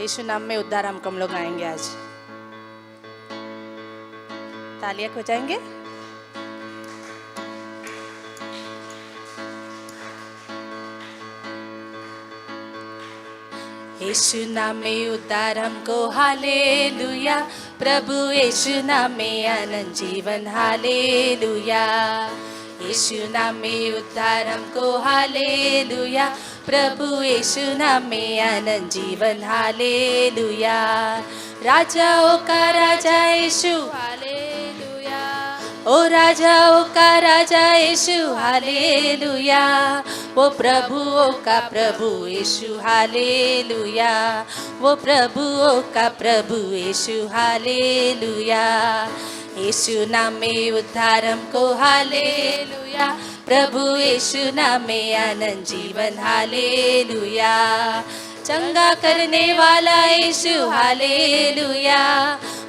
यीशु नाम में उद्धार हम लोग गाएंगे आज। तालियां बजाएंगे। यीशु नाम में उद्धार हमको हालेलुया, प्रभु यीशु नाम में अनंत जीवन हालेलुया। यीशु नाम में उद्धार हमको हालेलुया, प्रभु यीशु नाम में अनंत जीवन हालेलुया। राजाओं का राजा यीशु हालेलुया, ओ राजाओं का राजा यीशु हालेलुया, वो प्रभुओं का प्रभु यीशु हालेलुया, वो प्रभुओं का प्रभु यीशु हालेलुया। यीशु नाम में उद्धार हमको हालेलुया, प्रभु यीशु नाम में अनंत जीवन हालेलुया। चंगा करने वाला यीशु हालेलुया,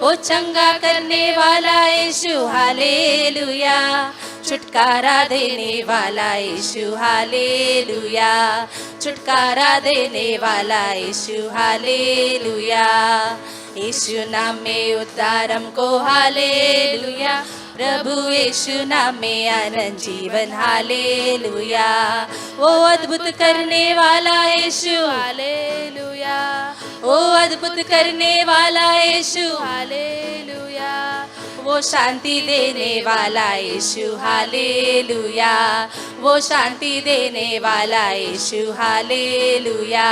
ओ चंगा करने वाला यीशु हालेलुया, छुटकारा देने वाला यीशु हालेलुया, छुटकारा देने वाला यीशु हालेलुया। यीशु नाम में उद्धार हमको हालेलुया, प्रभु यीशु नाम में अनंत जीवन हालेलुया। वो अद्भुत करने वाला यीशु हालेलुया, वो अद्भुत करने वाला यीशु हालेलुया, वो शांति देने वाला यीशु हालेलुया, वो शांति देने वाला यीशु हालेलुया।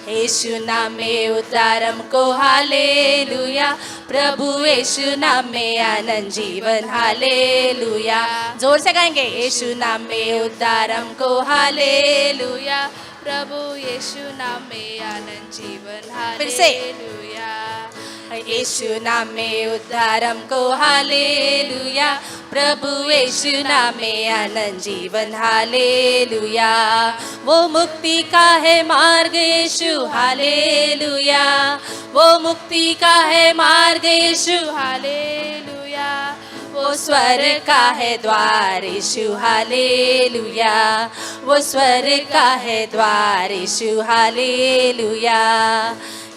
यीशु नाम में उद्धार हमको हालेलुया, प्रभु यीशु नाम में अनंत जीवन हालेलुया। जोर से गाएंगे। यीशु नाम में उद्धार हमको हालेलुया, प्रभु यीशु नाम में अनंत जीवन हालेलुया। यीशु नाम में उद्धार हमको हालेलुया, प्रभु यीशु नाम में अनंत जीवन हालेलुया। वो मुक्ति का है मार्ग यीशु हालेलुया, वो मुक्ति का है मार्ग यीशु हालेलुया, वो स्वर्ग का है द्वार यीशु हालेलुया, वो स्वर्ग का है द्वार यीशु हालेलुया।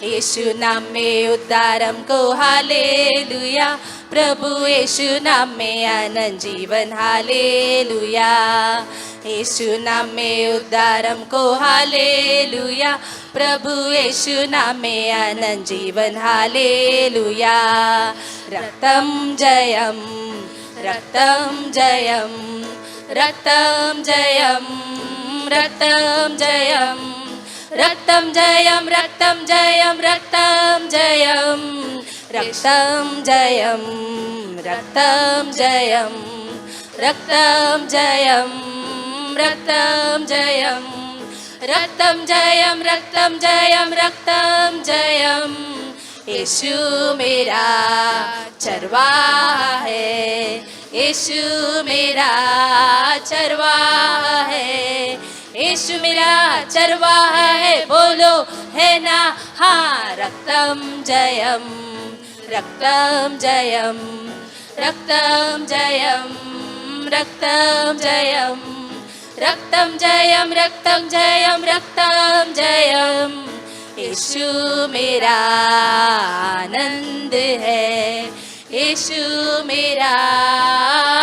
यीशु नाम में उद्धार हमको हालेलुया, प्रभु यीशु नाम में अनंत जीवन हालेलुया। यीशु नाम में उद्धार हमको हालेलुया, प्रभु यीशु नाम में अनंत जीवन हालेलुया। रक्तम जयम, रक्तम जयम, रक्तम जयम, रक्तम जयम, रक्तम जयम, रक्तम जयम, रक्तम जयम, रक्तम जयम, रक्तम जयम, रक्तम जयम, रक्तम जयम, रक्तम जयम, रक्तम जयम, रक्तम जयम। यीशु मेरा चरवाहा है, यीशु मेरा चरवाहा है, यीशु मेरा चरवाहा है, बोलो है ना हाँ। रक्तम जयम, रक्तम जयम, रक्तम जयम, रक्तम जयम, रक्तम जयम, रक्तम जयम, रक्तम जयम। यीशु मेरा आनंद है, यीशु मेरा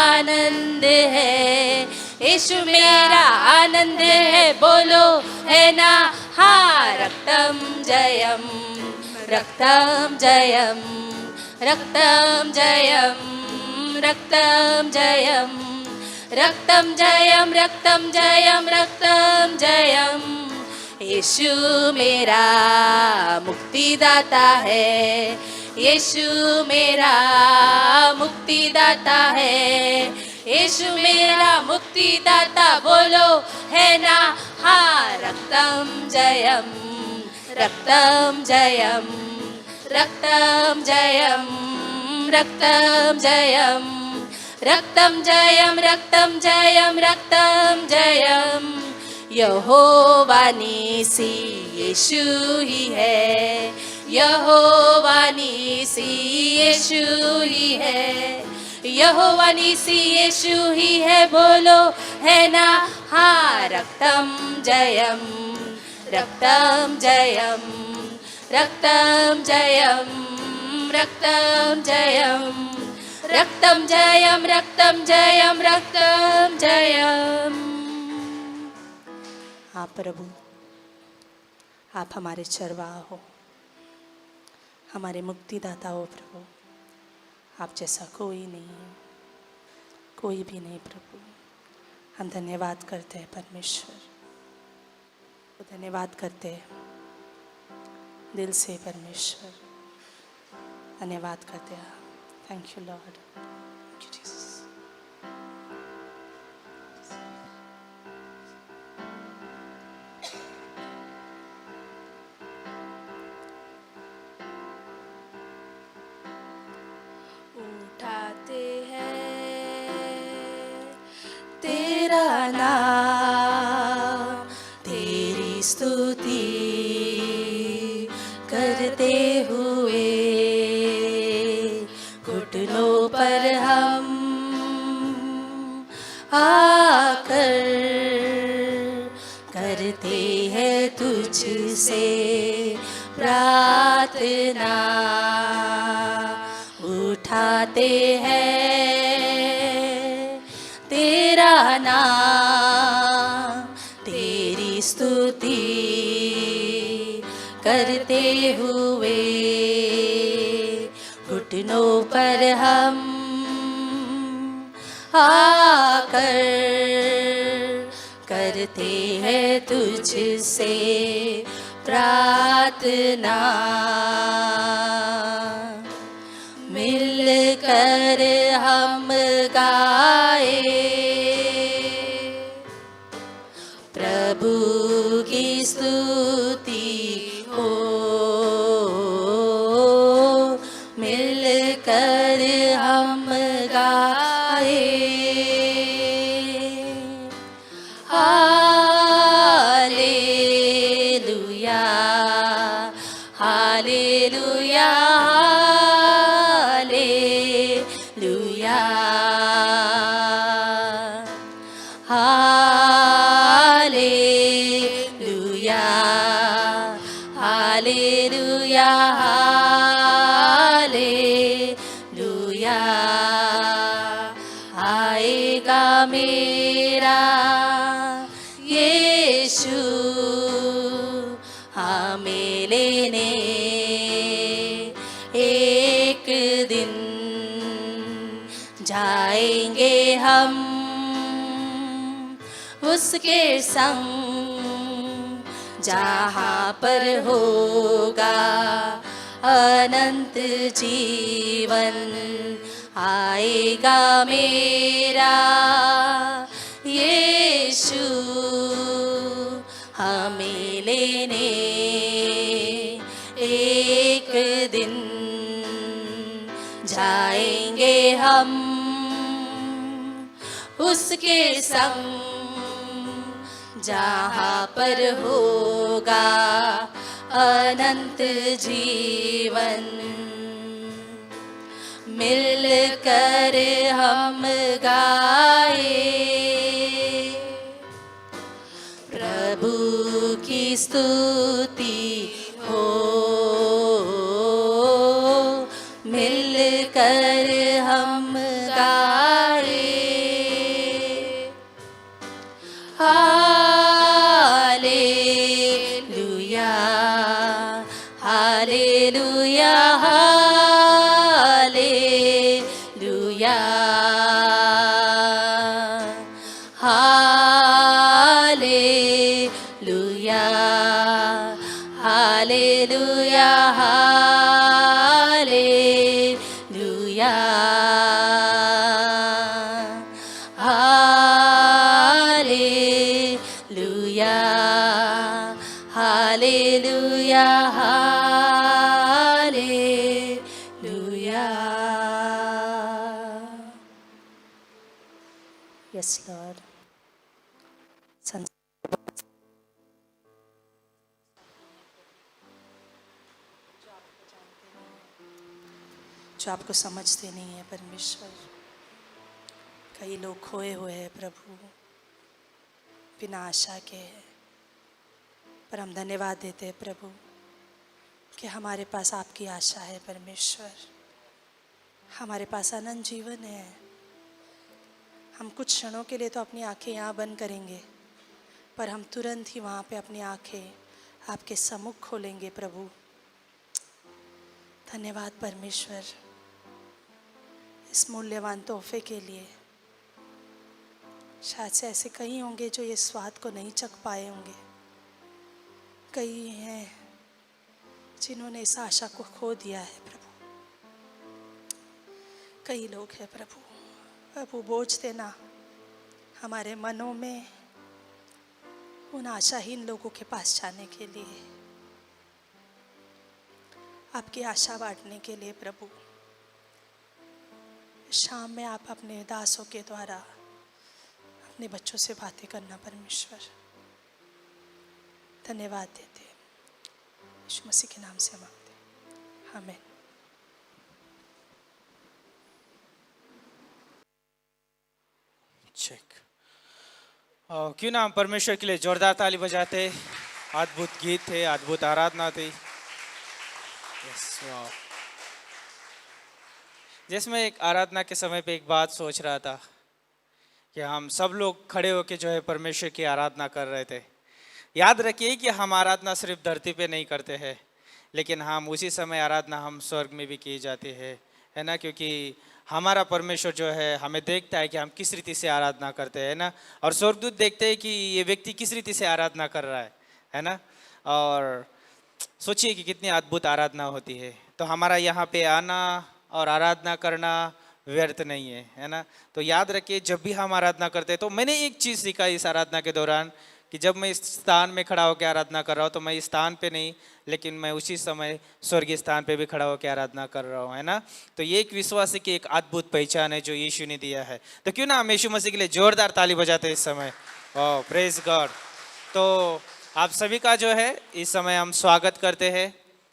आनंद है, यीशु मेरा आनंद है, बोलो है ना हाँ। रक्तम जयम, रक्तम जयम, रक्तम जयम, रक्तम जयम, रक्तम जयम, रक्तम जयम, रक्तम जयम। यीशु मेरा मुक्तिदाता है, यीशु मेरा मुक्तिदाता है, यीशु मेरा मुक्तिदाता, बोलो है ना हाँ। रक्तम जयम, रक्तम जयम, रक्तम जयम, रक्तम जयम, रक्तम जयम, रक्तम जयम, रक्तम जयम। यहोवा नीसी यीशु ही है, यहोवा नीसी यीशु ही है, यहोवा नीसी यीशु ही है, बोलो है ना हाँ। रक्तम जयम, रक्तम जयम, रक्तं जयं रक्तं जयं रक्तं जयं रक्तं जयं रक्तं जयं। हाँ प्रभु, आप हमारे चरवाहा हो, हमारे मुक्तिदाता हो प्रभु। आप जैसा कोई नहीं, कोई भी नहीं प्रभु। हम धन्यवाद करते हैं परमेश्वर, धन्यवाद करते हैं दिल से परमेश्वर, धन्यवाद करते हैं। Thank you Lord, thank you Jesus. उठाते हैं तेरा नाम, तेरी स्तुति करते हुए घुटनों पर हम आकर करते हैं तुझसे प्रार्थना। उठाते हैं तेरा नाम, तेरी स्तुति करते हुए घुटनों पर हम आकर करते हैं तुझसे प्रार्थना। मिलकर हम गाए प्रभु की स्तुति हो, मिलकर हम गाए hallelujah hallelujah hallelujah hallelujah hallelujah hallelujah. आएगा मेरा यीशु हमें लेने एक दिन, जाएंगे हम उसके संग जहाँ पर होगा अनंत जीवन। आएगा मेरा यीशु हमें लेने एक दिन, जाएंगे हम उसके संग जहाँ पर होगा अनंत जीवन। मिलकर हम गाए प्रभु की स्तुति हो, मिलकर हम गाए hallelujah hallelujah hallelujah hallelujah hallelujah hallelujah hallelujah hallelujah hallelujah. Yes Lord. जो आपको समझते नहीं है परमेश्वर, कई लोग खोए हुए हैं प्रभु, बिना आशा के हैं, पर हम धन्यवाद देते हैं प्रभु, कि हमारे पास आपकी आशा है परमेश्वर, हमारे पास अनंत जीवन है। हम कुछ क्षणों के लिए तो अपनी आंखें यहाँ बंद करेंगे, पर हम तुरंत ही वहाँ पे अपनी आंखें आपके सम्मुख खोलेंगे। प्रभु धन्यवाद परमेश्वर इस मूल्यवान तोहफे के लिए। शायद से ऐसे कई होंगे जो ये स्वाद को नहीं चख पाए होंगे, कई हैं जिन्होंने इस आशा को खो दिया है प्रभु, कई लोग हैं प्रभु। प्रभु बोझ देना हमारे मनों में उन आशाहीन लोगों के पास जाने के लिए, आपकी आशा बांटने के लिए। प्रभु शाम में आप अपने दासों के द्वारा अपने बच्चों से बातें करना परमेश्वर। धन्यवाद देते यीशु मसीह के नाम से मांगते, आमीन। चेक। क्यों ना हम परमेश्वर के लिए जोरदार ताली बजाते। अद्भुत गीत थे, अद्भुत आराधना थी। जिसमें एक आराधना के समय पे एक बात सोच रहा था कि हम सब लोग खड़े होकर जो है परमेश्वर की आराधना कर रहे थे। याद रखिए कि हम आराधना सिर्फ धरती पे नहीं करते हैं, लेकिन हम उसी समय आराधना हम स्वर्ग में भी की जाती है ना, क्योंकि हमारा परमेश्वर जो है हमें देखता है कि हम किस रीति से आराधना करते हैं ना, और स्वर्गदूत देखते हैं कि ये व्यक्ति किस रीति से आराधना कर रहा है ना। और सोचिए कि कितनी अद्भुत आराधना होती है। तो हमारा यहाँ पे आना और आराधना करना व्यर्थ नहीं है ना। तो याद रखिए जब भी हम आराधना करते हैं, तो मैंने एक चीज़ सीखा इस आराधना के दौरान कि जब मैं इस स्थान में खड़ा होकर आराधना कर रहा हूँ, तो मैं इस स्थान पे नहीं, लेकिन मैं उसी समय स्वर्गीय स्थान पे भी खड़ा होकर आराधना कर रहा हूँ, है ना। तो ये एक विश्वास की एक अद्भुत पहचान है जो यीशु ने दिया है। तो क्यों ना हम यीशु मसीह के लिए जोरदार ताली बजाते हैं इस समय। ओह प्रेज गॉड। तो आप सभी का जो है इस समय हम स्वागत करते हैं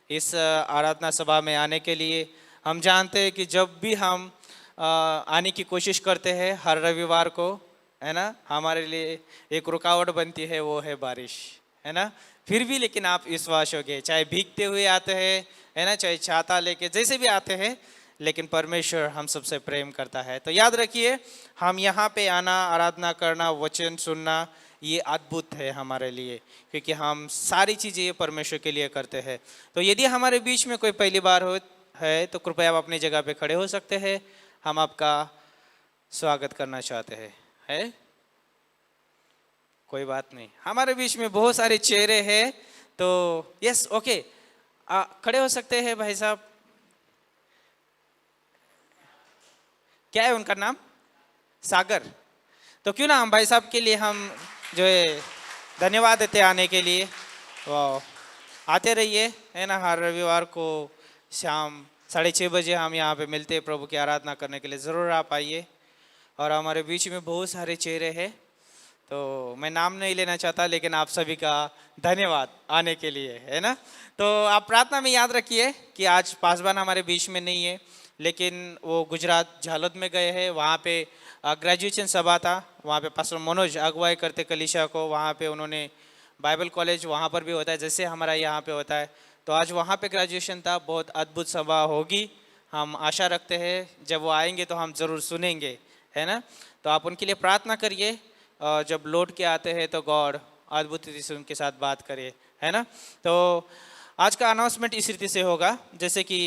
इस आराधना सभा में आने के लिए। हम जानते हैं कि जब भी हम आने की कोशिश करते हैं हर रविवार को, है ना, हमारे लिए एक रुकावट बनती है, वो है बारिश, है ना। फिर भी लेकिन आप विश्वास हो गए, चाहे भीगते हुए आते हैं, है ना, चाहे छाता लेके जैसे भी आते हैं, लेकिन परमेश्वर हम सबसे प्रेम करता है। तो याद रखिए हम यहाँ पे आना, आराधना करना, वचन सुनना, ये अद्भुत है हमारे लिए, क्योंकि हम सारी चीज़ें ये परमेश्वर के लिए करते हैं। तो यदि हमारे बीच में कोई पहली बार हो है तो कृपया आप अपनी जगह पे खड़े हो सकते हैं। हम आपका स्वागत करना चाहते हैं। है कोई बात नहीं, हमारे बीच में बहुत सारे चेहरे हैं। तो यस ओके, खड़े हो सकते हैं भाई साहब। क्या है उनका नाम? सागर। तो क्यों ना हम भाई साहब के लिए हम जो है धन्यवाद देते आने के लिए। वाह, आते रहिए, है ना। हर रविवार को शाम 6:30 बजे हम यहाँ पे मिलते हैं प्रभु की आराधना करने के लिए। ज़रूर आप आइए। और हमारे बीच में बहुत सारे चेहरे हैं, तो मैं नाम नहीं लेना चाहता, लेकिन आप सभी का धन्यवाद आने के लिए, है ना। तो आप प्रार्थना में याद रखिए कि आज पासवान हमारे बीच में नहीं है, लेकिन वो गुजरात झालोद में गए हैं। वहाँ पे ग्रेजुएशन सभा था, वहाँ पे पास्टर मनोज अगुवाई करते कलीसिया को। वहाँ पे उन्होंने बाइबल कॉलेज वहाँ पर भी होता है जैसे हमारा यहाँ पे होता है, तो आज वहाँ पे ग्रेजुएशन था। बहुत अद्भुत सभा होगी, हम आशा रखते हैं जब वो आएंगे तो हम ज़रूर सुनेंगे, है ना। तो आप उनके लिए प्रार्थना करिए, और जब लौट के आते हैं तो गॉड अद्भुत रीति से उनके साथ बात करिए, है ना। तो आज का अनाउंसमेंट इस रीति से होगा, जैसे कि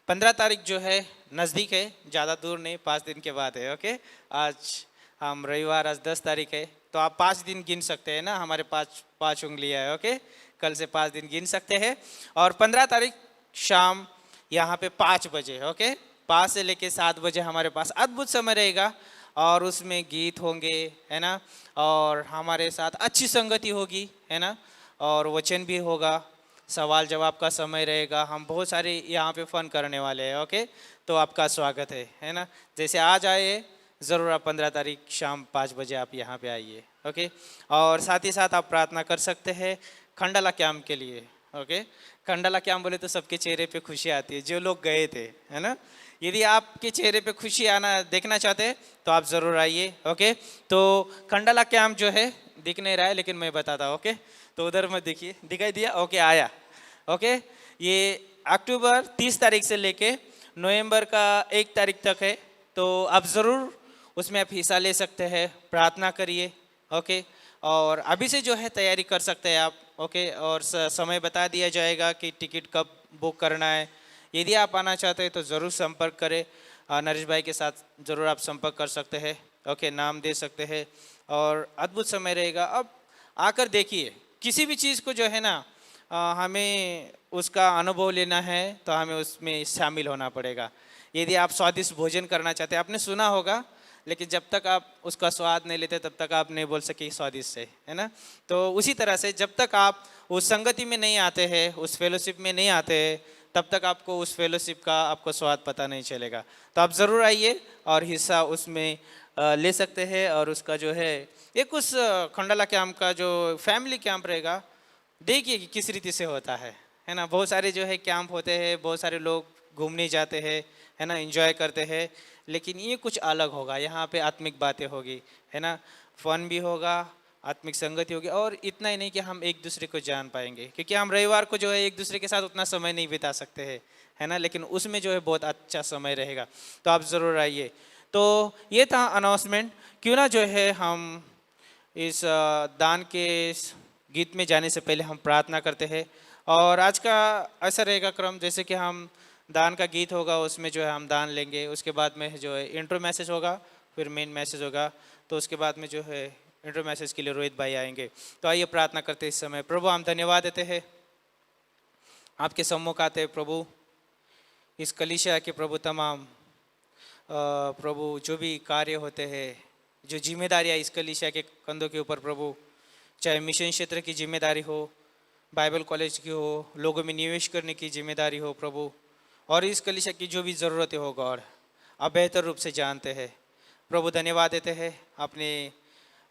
15 तारीख जो है नज़दीक है, ज़्यादा दूर नहीं, 5 दिन के बाद है। ओके, आज हम रविवार, आज 10 तारीख है, तो आप 5 दिन गिन सकते हैं ना। हमारे पाँच उंगलियाँ है। ओके, कल से 5 दिन गिन सकते हैं। और 15 तारीख शाम यहाँ पे 5 बजे, ओके, 5 से लेके 7 बजे हमारे पास अद्भुत समय रहेगा, और उसमें गीत होंगे, है ना, और हमारे साथ अच्छी संगति होगी, है ना, और वचन भी होगा, सवाल जवाब का समय रहेगा। हम बहुत सारे यहाँ पे फन करने वाले हैं। ओके, तो आपका स्वागत है ना। जैसे आज आए, ज़रूर आप 15 तारीख शाम 5 बजे आप यहाँ पे आइए। ओके, और साथ ही साथ आप प्रार्थना कर सकते हैं खंडाला कैंप के लिए। ओके, खंडाला कैंप बोले तो सबके चेहरे पे खुशी आती है, जो लोग गए थे, है ना। यदि आपके चेहरे पे खुशी आना देखना चाहते हैं तो आप ज़रूर आइए। ओके, तो खंडाला कैंप जो है दिख नहीं रहा है, लेकिन मैं बताता हूँ। ओके, तो उधर मत देखिए, दिखाई दिया? ओके, आया। ओके, ये अक्टूबर 30 तारीख से लेके नवंबर का 1 तारीख तक है, तो आप ज़रूर उसमें आप हिस्सा ले सकते हैं, प्रार्थना करिए। ओके, और अभी से जो है तैयारी कर सकते हैं आप। ओके, और समय बता दिया जाएगा कि टिकट कब बुक करना है। यदि आप आना चाहते हैं तो ज़रूर संपर्क करें, नरेश भाई के साथ ज़रूर आप संपर्क कर सकते हैं। ओके, नाम दे सकते हैं और अद्भुत समय रहेगा। अब आकर देखिए, किसी भी चीज़ को जो है ना हमें उसका अनुभव लेना है तो हमें उसमें शामिल होना पड़ेगा। यदि आप स्वादिष्ट भोजन करना चाहते हैं, आपने सुना होगा, लेकिन जब तक आप उसका स्वाद नहीं लेते तब तक आप नहीं बोल सके स्वादिष्ट है ना। तो उसी तरह से जब तक आप उस संगति में नहीं आते हैं, उस फेलोशिप में नहीं आते हैं, तब तक आपको उस फेलोशिप का आपको स्वाद पता नहीं चलेगा। तो आप ज़रूर आइए और हिस्सा उसमें ले सकते हैं। और उसका जो है एक उस खंडाला कैंप का जो फैमिली कैंप रहेगा, देखिए कि किस रीति से होता है ना। बहुत सारे जो है कैंप होते हैं, बहुत सारे लोग घूमने जाते हैं, है ना, एंजॉय करते हैं, लेकिन ये कुछ अलग होगा। यहाँ पे आत्मिक बातें होगी, है ना, फन भी होगा, आत्मिक संगति होगी। और इतना ही नहीं कि हम एक दूसरे को जान पाएंगे, क्योंकि हम रविवार को जो है एक दूसरे के साथ उतना समय नहीं बिता सकते हैं, है ना, लेकिन उसमें जो है बहुत अच्छा समय रहेगा। तो आप ज़रूर आइए। तो ये था अनाउंसमेंट। क्यों ना जो है हम इस दान के इस गीत में जाने से पहले हम प्रार्थना करते हैं। और आज का ऐसा रहेगा क्रम, जैसे कि हम दान का गीत होगा, उसमें जो है हम दान लेंगे, उसके बाद में जो है इंट्रो मैसेज होगा, फिर मेन मैसेज होगा, तो उसके बाद में जो है इंट्रो मैसेज के लिए रोहित भाई आएंगे। तो आइए प्रार्थना करते इस समय। प्रभु, हम धन्यवाद देते हैं, आपके सम्मुख आते हैं प्रभु, इस कलीसिया के प्रभु तमाम प्रभु जो भी कार्य होते हैं, जो जिम्मेदारियाँ इस कलीसिया के कंधों के ऊपर प्रभु, चाहे मिशन क्षेत्र की जिम्मेदारी हो, बाइबल कॉलेज की हो, लोगों में निवेश करने की जिम्मेदारी हो प्रभु, और इस कलीसिया की जो भी ज़रूरतें हो गॉड, आप बेहतर रूप से जानते हैं प्रभु। धन्यवाद देते हैं, आपने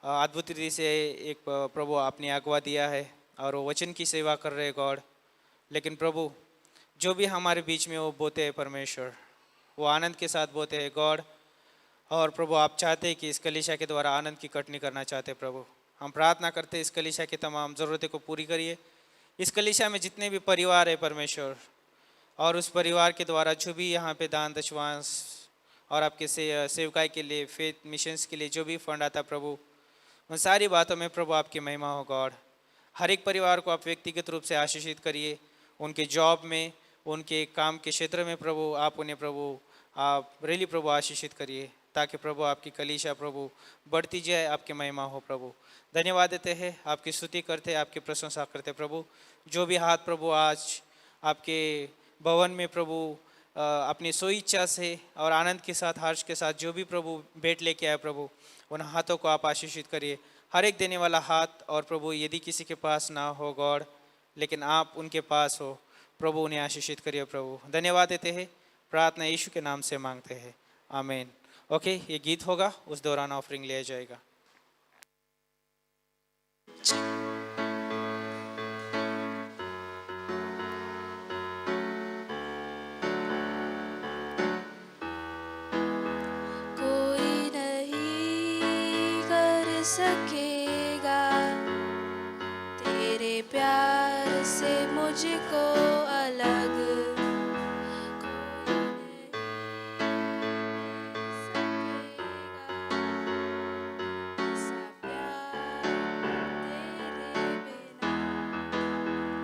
अद्भुत रीति से एक प्रभु आपने अगवा दिया है और वो वचन की सेवा कर रहे हैं गॉड। लेकिन प्रभु, जो भी हमारे बीच में वो बोते हैं परमेश्वर, वो आनंद के साथ बोते हैं गॉड। और प्रभु, आप चाहते हैं कि इस कलीसिया के द्वारा आनंद की कटनी करना चाहते हैं प्रभु। हम प्रार्थना करते हैं इस कलीसिया की तमाम ज़रूरतें को पूरी करिए। इस कलीसिया में जितने भी परिवार है परमेश्वर, और उस परिवार के द्वारा जो भी यहाँ पे दान दशवांश और आपके सेवकाई के लिए, फेथ मिशंस के लिए जो भी फंड आता प्रभु, उन सारी बातों में प्रभु आपकी महिमा हो गॉड। हर एक परिवार को आप व्यक्तिगत रूप से आशीषित करिए, उनके जॉब में, उनके काम के क्षेत्र में प्रभु आप उन्हें प्रभु आप रियली प्रभु आशीषित करिए, ताकि प्रभु आपकी कलीसिया प्रभु बढ़ती जाए, आपकी महिमा हो प्रभु। धन्यवाद देते हैं, आपकी स्तुति करते हैं, आपकी प्रशंसा करते प्रभु। जो भी हाथ प्रभु आज आपके भवन में प्रभु अपनी सो इच्छा से और आनंद के साथ, हर्ष के साथ जो भी प्रभु भेंट लेके आए प्रभु, उन हाथों को आप आशीषित करिए। हर एक देने वाला हाथ, और प्रभु यदि किसी के पास ना हो गॉड, लेकिन आप उनके पास हो प्रभु, उन्हें आशीषित करिए प्रभु। धन्यवाद देते हैं, प्रार्थना यीशु के नाम से मांगते हैं, आमीन। ओके, ये गीत होगा, उस दौरान ऑफरिंग लिया जाएगा। कोई नहीं कर सकेगा तेरे प्यार से मुझको अलग,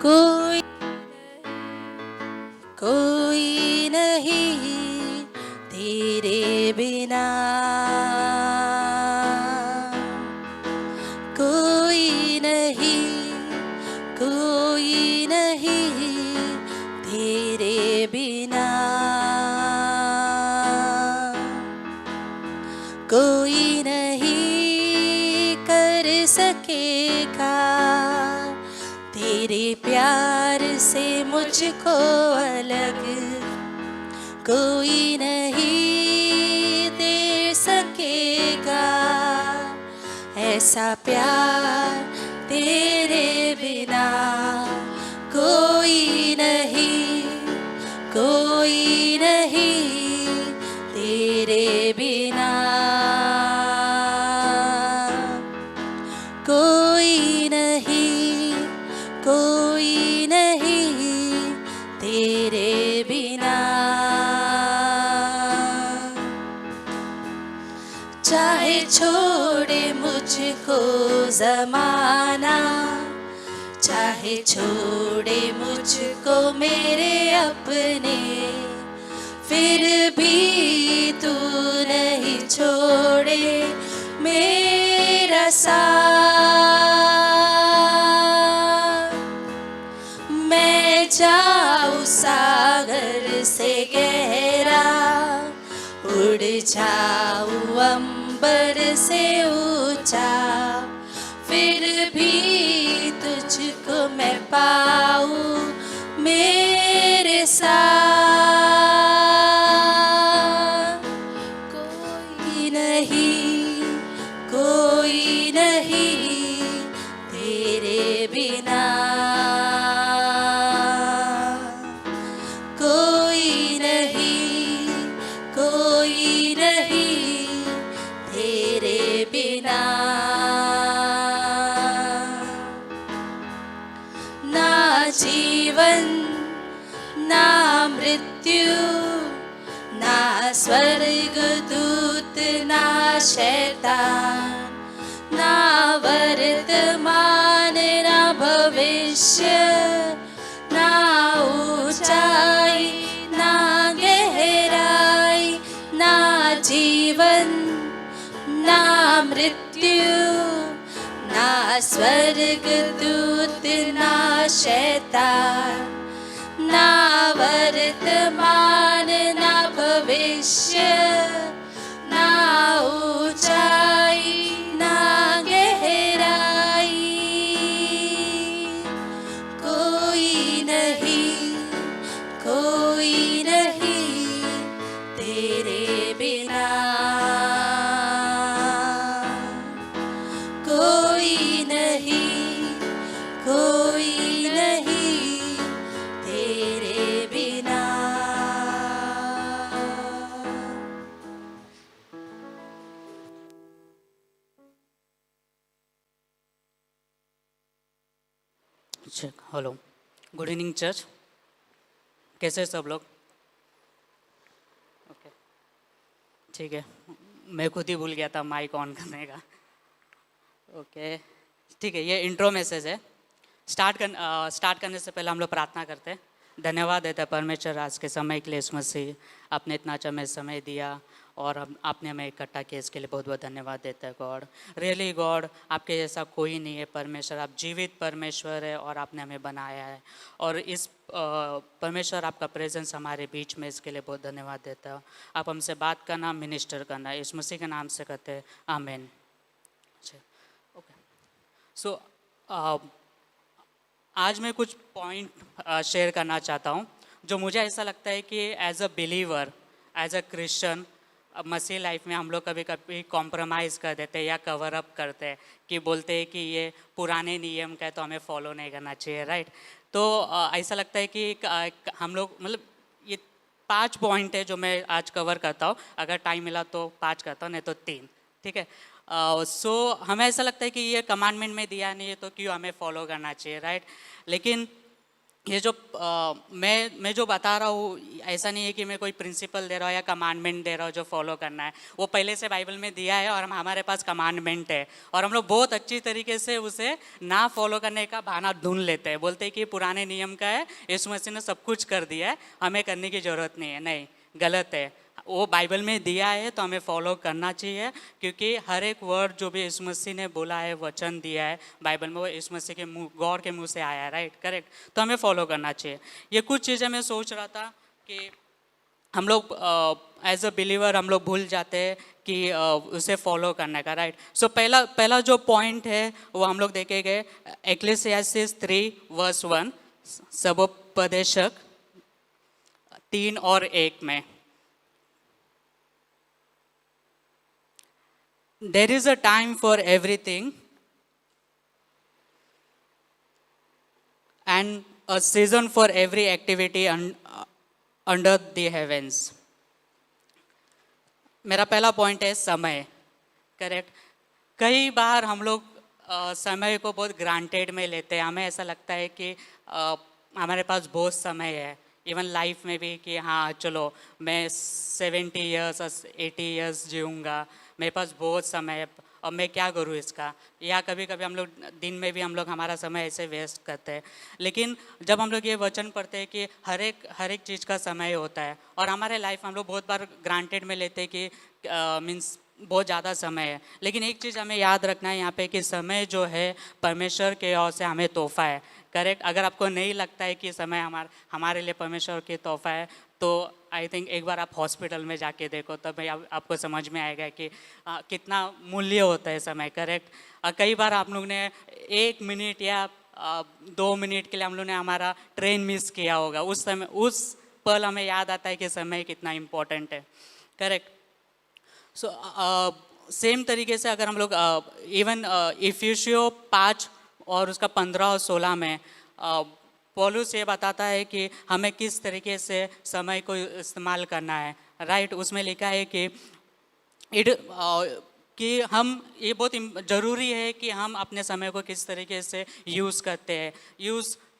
कोई कोई नहीं तेरे बिना, कोई नहीं, कोई नहीं तेरे बिना, कोई नहीं कर सकेगा तेरे प्यार से मुझको अलग, कोई नहीं दे सकेगा ऐसा प्यार तेरे बिना, कोई नहीं, कोई नहीं तेरे बिना, कोई नहीं, कोई नहीं छोड़े मुझको ज़माना, चाहे छोड़े मुझको मेरे अपने, फिर भी तू नहीं छोड़े मेरा साथ। मैं जाऊँ सागर से गहरा, उड़ जाऊँ अंबर से ऊंचा, फिर भी तुझको मैं पाऊँ मेरे साथ। कोई नहीं तेरे बिना, कोई नहीं तेरे बिना। ना जीवन ना मृत्यु, ना स्वर्ग दूत ना शैतान, ना वर्तमान ना भविष्य, ना ऊंचाई ना गहराई, ना जीवन ना मृत्यु, ना स्वर्ग दूत ना शैतान, ना वर्तमान ना भविष्य, ना ऊंचाई ना गहराई, कोई नहीं तेरे बिना, कोई नहीं तेरे बिना। Check. Hello, good evening church. कैसे हैं सब लोग? ओके, ठीक है। मैं खुद ही भूल गया था माइक ऑन करने का। ओके, ठीक है। ये इंट्रो मैसेज है। स्टार्ट करने से पहले हम लोग प्रार्थना करते हैं। धन्यवाद देते हैं परमेश्वर आज के समय के लिए। इस मसीह आपने इतना अच्छा हमें समय दिया और आपने हमें इकट्ठा किया, इसके लिए बहुत बहुत धन्यवाद देता है गॉड। रियली गॉड, आपके जैसा कोई नहीं है परमेश्वर। आप जीवित परमेश्वर है और आपने हमें बनाया है, और इस परमेश्वर आपका प्रेजेंस हमारे बीच में, इसके लिए बहुत धन्यवाद देता है। आप हमसे बात करना, मिनिस्टर करना, इस मसीह के नाम से कहते हैं, आमीन। ओके, सो आज मैं कुछ पॉइंट शेयर करना चाहता हूँ जो मुझे ऐसा लगता है कि as a believer, as a Christian, मसीह लाइफ में हम लोग कभी कभी कॉम्प्रोमाइज़ कर देते हैं या कवर अप करते हैं, कि बोलते हैं कि ये पुराने नियम का है तो हमें फॉलो नहीं करना चाहिए, राइट। तो ऐसा लगता है कि हम लोग, मतलब ये 5 पॉइंट है जो मैं आज कवर करता हूँ। अगर टाइम मिला तो 5 करता हूँ, नहीं तो 3, ठीक है। सो हमें ऐसा लगता है कि ये कमांडमेंट में दिया नहीं है तो क्यों हमें फॉलो करना चाहिए, राइट। लेकिन ये जो मैं जो बता रहा हूँ, ऐसा नहीं है कि मैं कोई प्रिंसिपल दे रहा हूँ या कमांडमेंट दे रहा हूँ जो फॉलो करना है। वो पहले से बाइबल में दिया है और हमारे पास कमांडमेंट है, और हम लोग बहुत अच्छी तरीके से उसे ना फॉलो करने का बहाना ढूंढ लेते हैं। बोलते हैं कि पुराने नियम का है, यीशु मसीह ने सब कुछ कर दिया है, हमें करने की ज़रूरत नहीं है। नहीं, गलत है। वो बाइबल में दिया है तो हमें फॉलो करना चाहिए, क्योंकि हर एक वर्ड जो भी यीशु मसीह ने बोला है, वचन दिया है बाइबल में, वो यीशु मसीह के मुंह, गॉड के मुंह से आया है, राइट, करेक्ट। तो हमें फॉलो करना चाहिए। ये कुछ चीज़ें मैं सोच रहा था कि हम लोग एज अ बिलीवर हम लोग भूल जाते हैं कि उसे फॉलो करने का, राइट। सो पहला जो पॉइंट है वो हम लोग देखेंगे एक्लेसियास्टिस 3:1, सबोपदेशक 3 और 1 में। There is a time for everything and a season for every activity under the heavens. मेरा पहला पॉइंट है समय, करेक्ट। कई बार हम लोग समय को बहुत ग्रांटेड में लेते हैं। हमें ऐसा लगता है कि हमारे पास बहुत समय है, इवन लाइफ में भी, कि हाँ चलो मैं 70 ईयर्स 80 ईयर्स जीऊँगा, मेरे पास बहुत समय है, अब मैं क्या करूँ इसका। या कभी कभी हम लोग दिन में भी हम लोग हमारा समय ऐसे वेस्ट करते हैं। लेकिन जब हम लोग ये वचन पढ़ते हैं कि हर एक चीज़ का समय होता है, और हमारे लाइफ हम लोग बहुत बार ग्रांटेड में लेते हैं कि मीन्स बहुत ज़्यादा समय है। लेकिन एक चीज़ हमें याद रखना है यहाँ पे कि समय जो है परमेश्वर के ओर से हमें तोहफा है। करेक्ट। अगर आपको नहीं लगता है कि समय हमारे लिए परमेश्वर की तोहफा है, तो आई थिंक एक बार आप हॉस्पिटल में जाके देखो, तब आपको समझ में आएगा कि कितना मूल्य होता है समय। करेक्ट। कई बार आप लोग ने 1 मिनट या 2 मिनट के लिए हम लोग ने हमारा ट्रेन मिस किया होगा, उस समय उस पल हमें याद आता है कि समय कितना इम्पोर्टेंट है। करेक्ट। सो सेम तरीके से अगर हम लोग इवन इफिसियों 5 और उसका 15 और 16 में पौलुस ये बताता है कि हमें किस तरीके से समय को इस्तेमाल करना है। राइट। उसमें लिखा है कि कि हम ये बहुत ज़रूरी है कि हम अपने समय को किस तरीके से यूज़ करते हैं।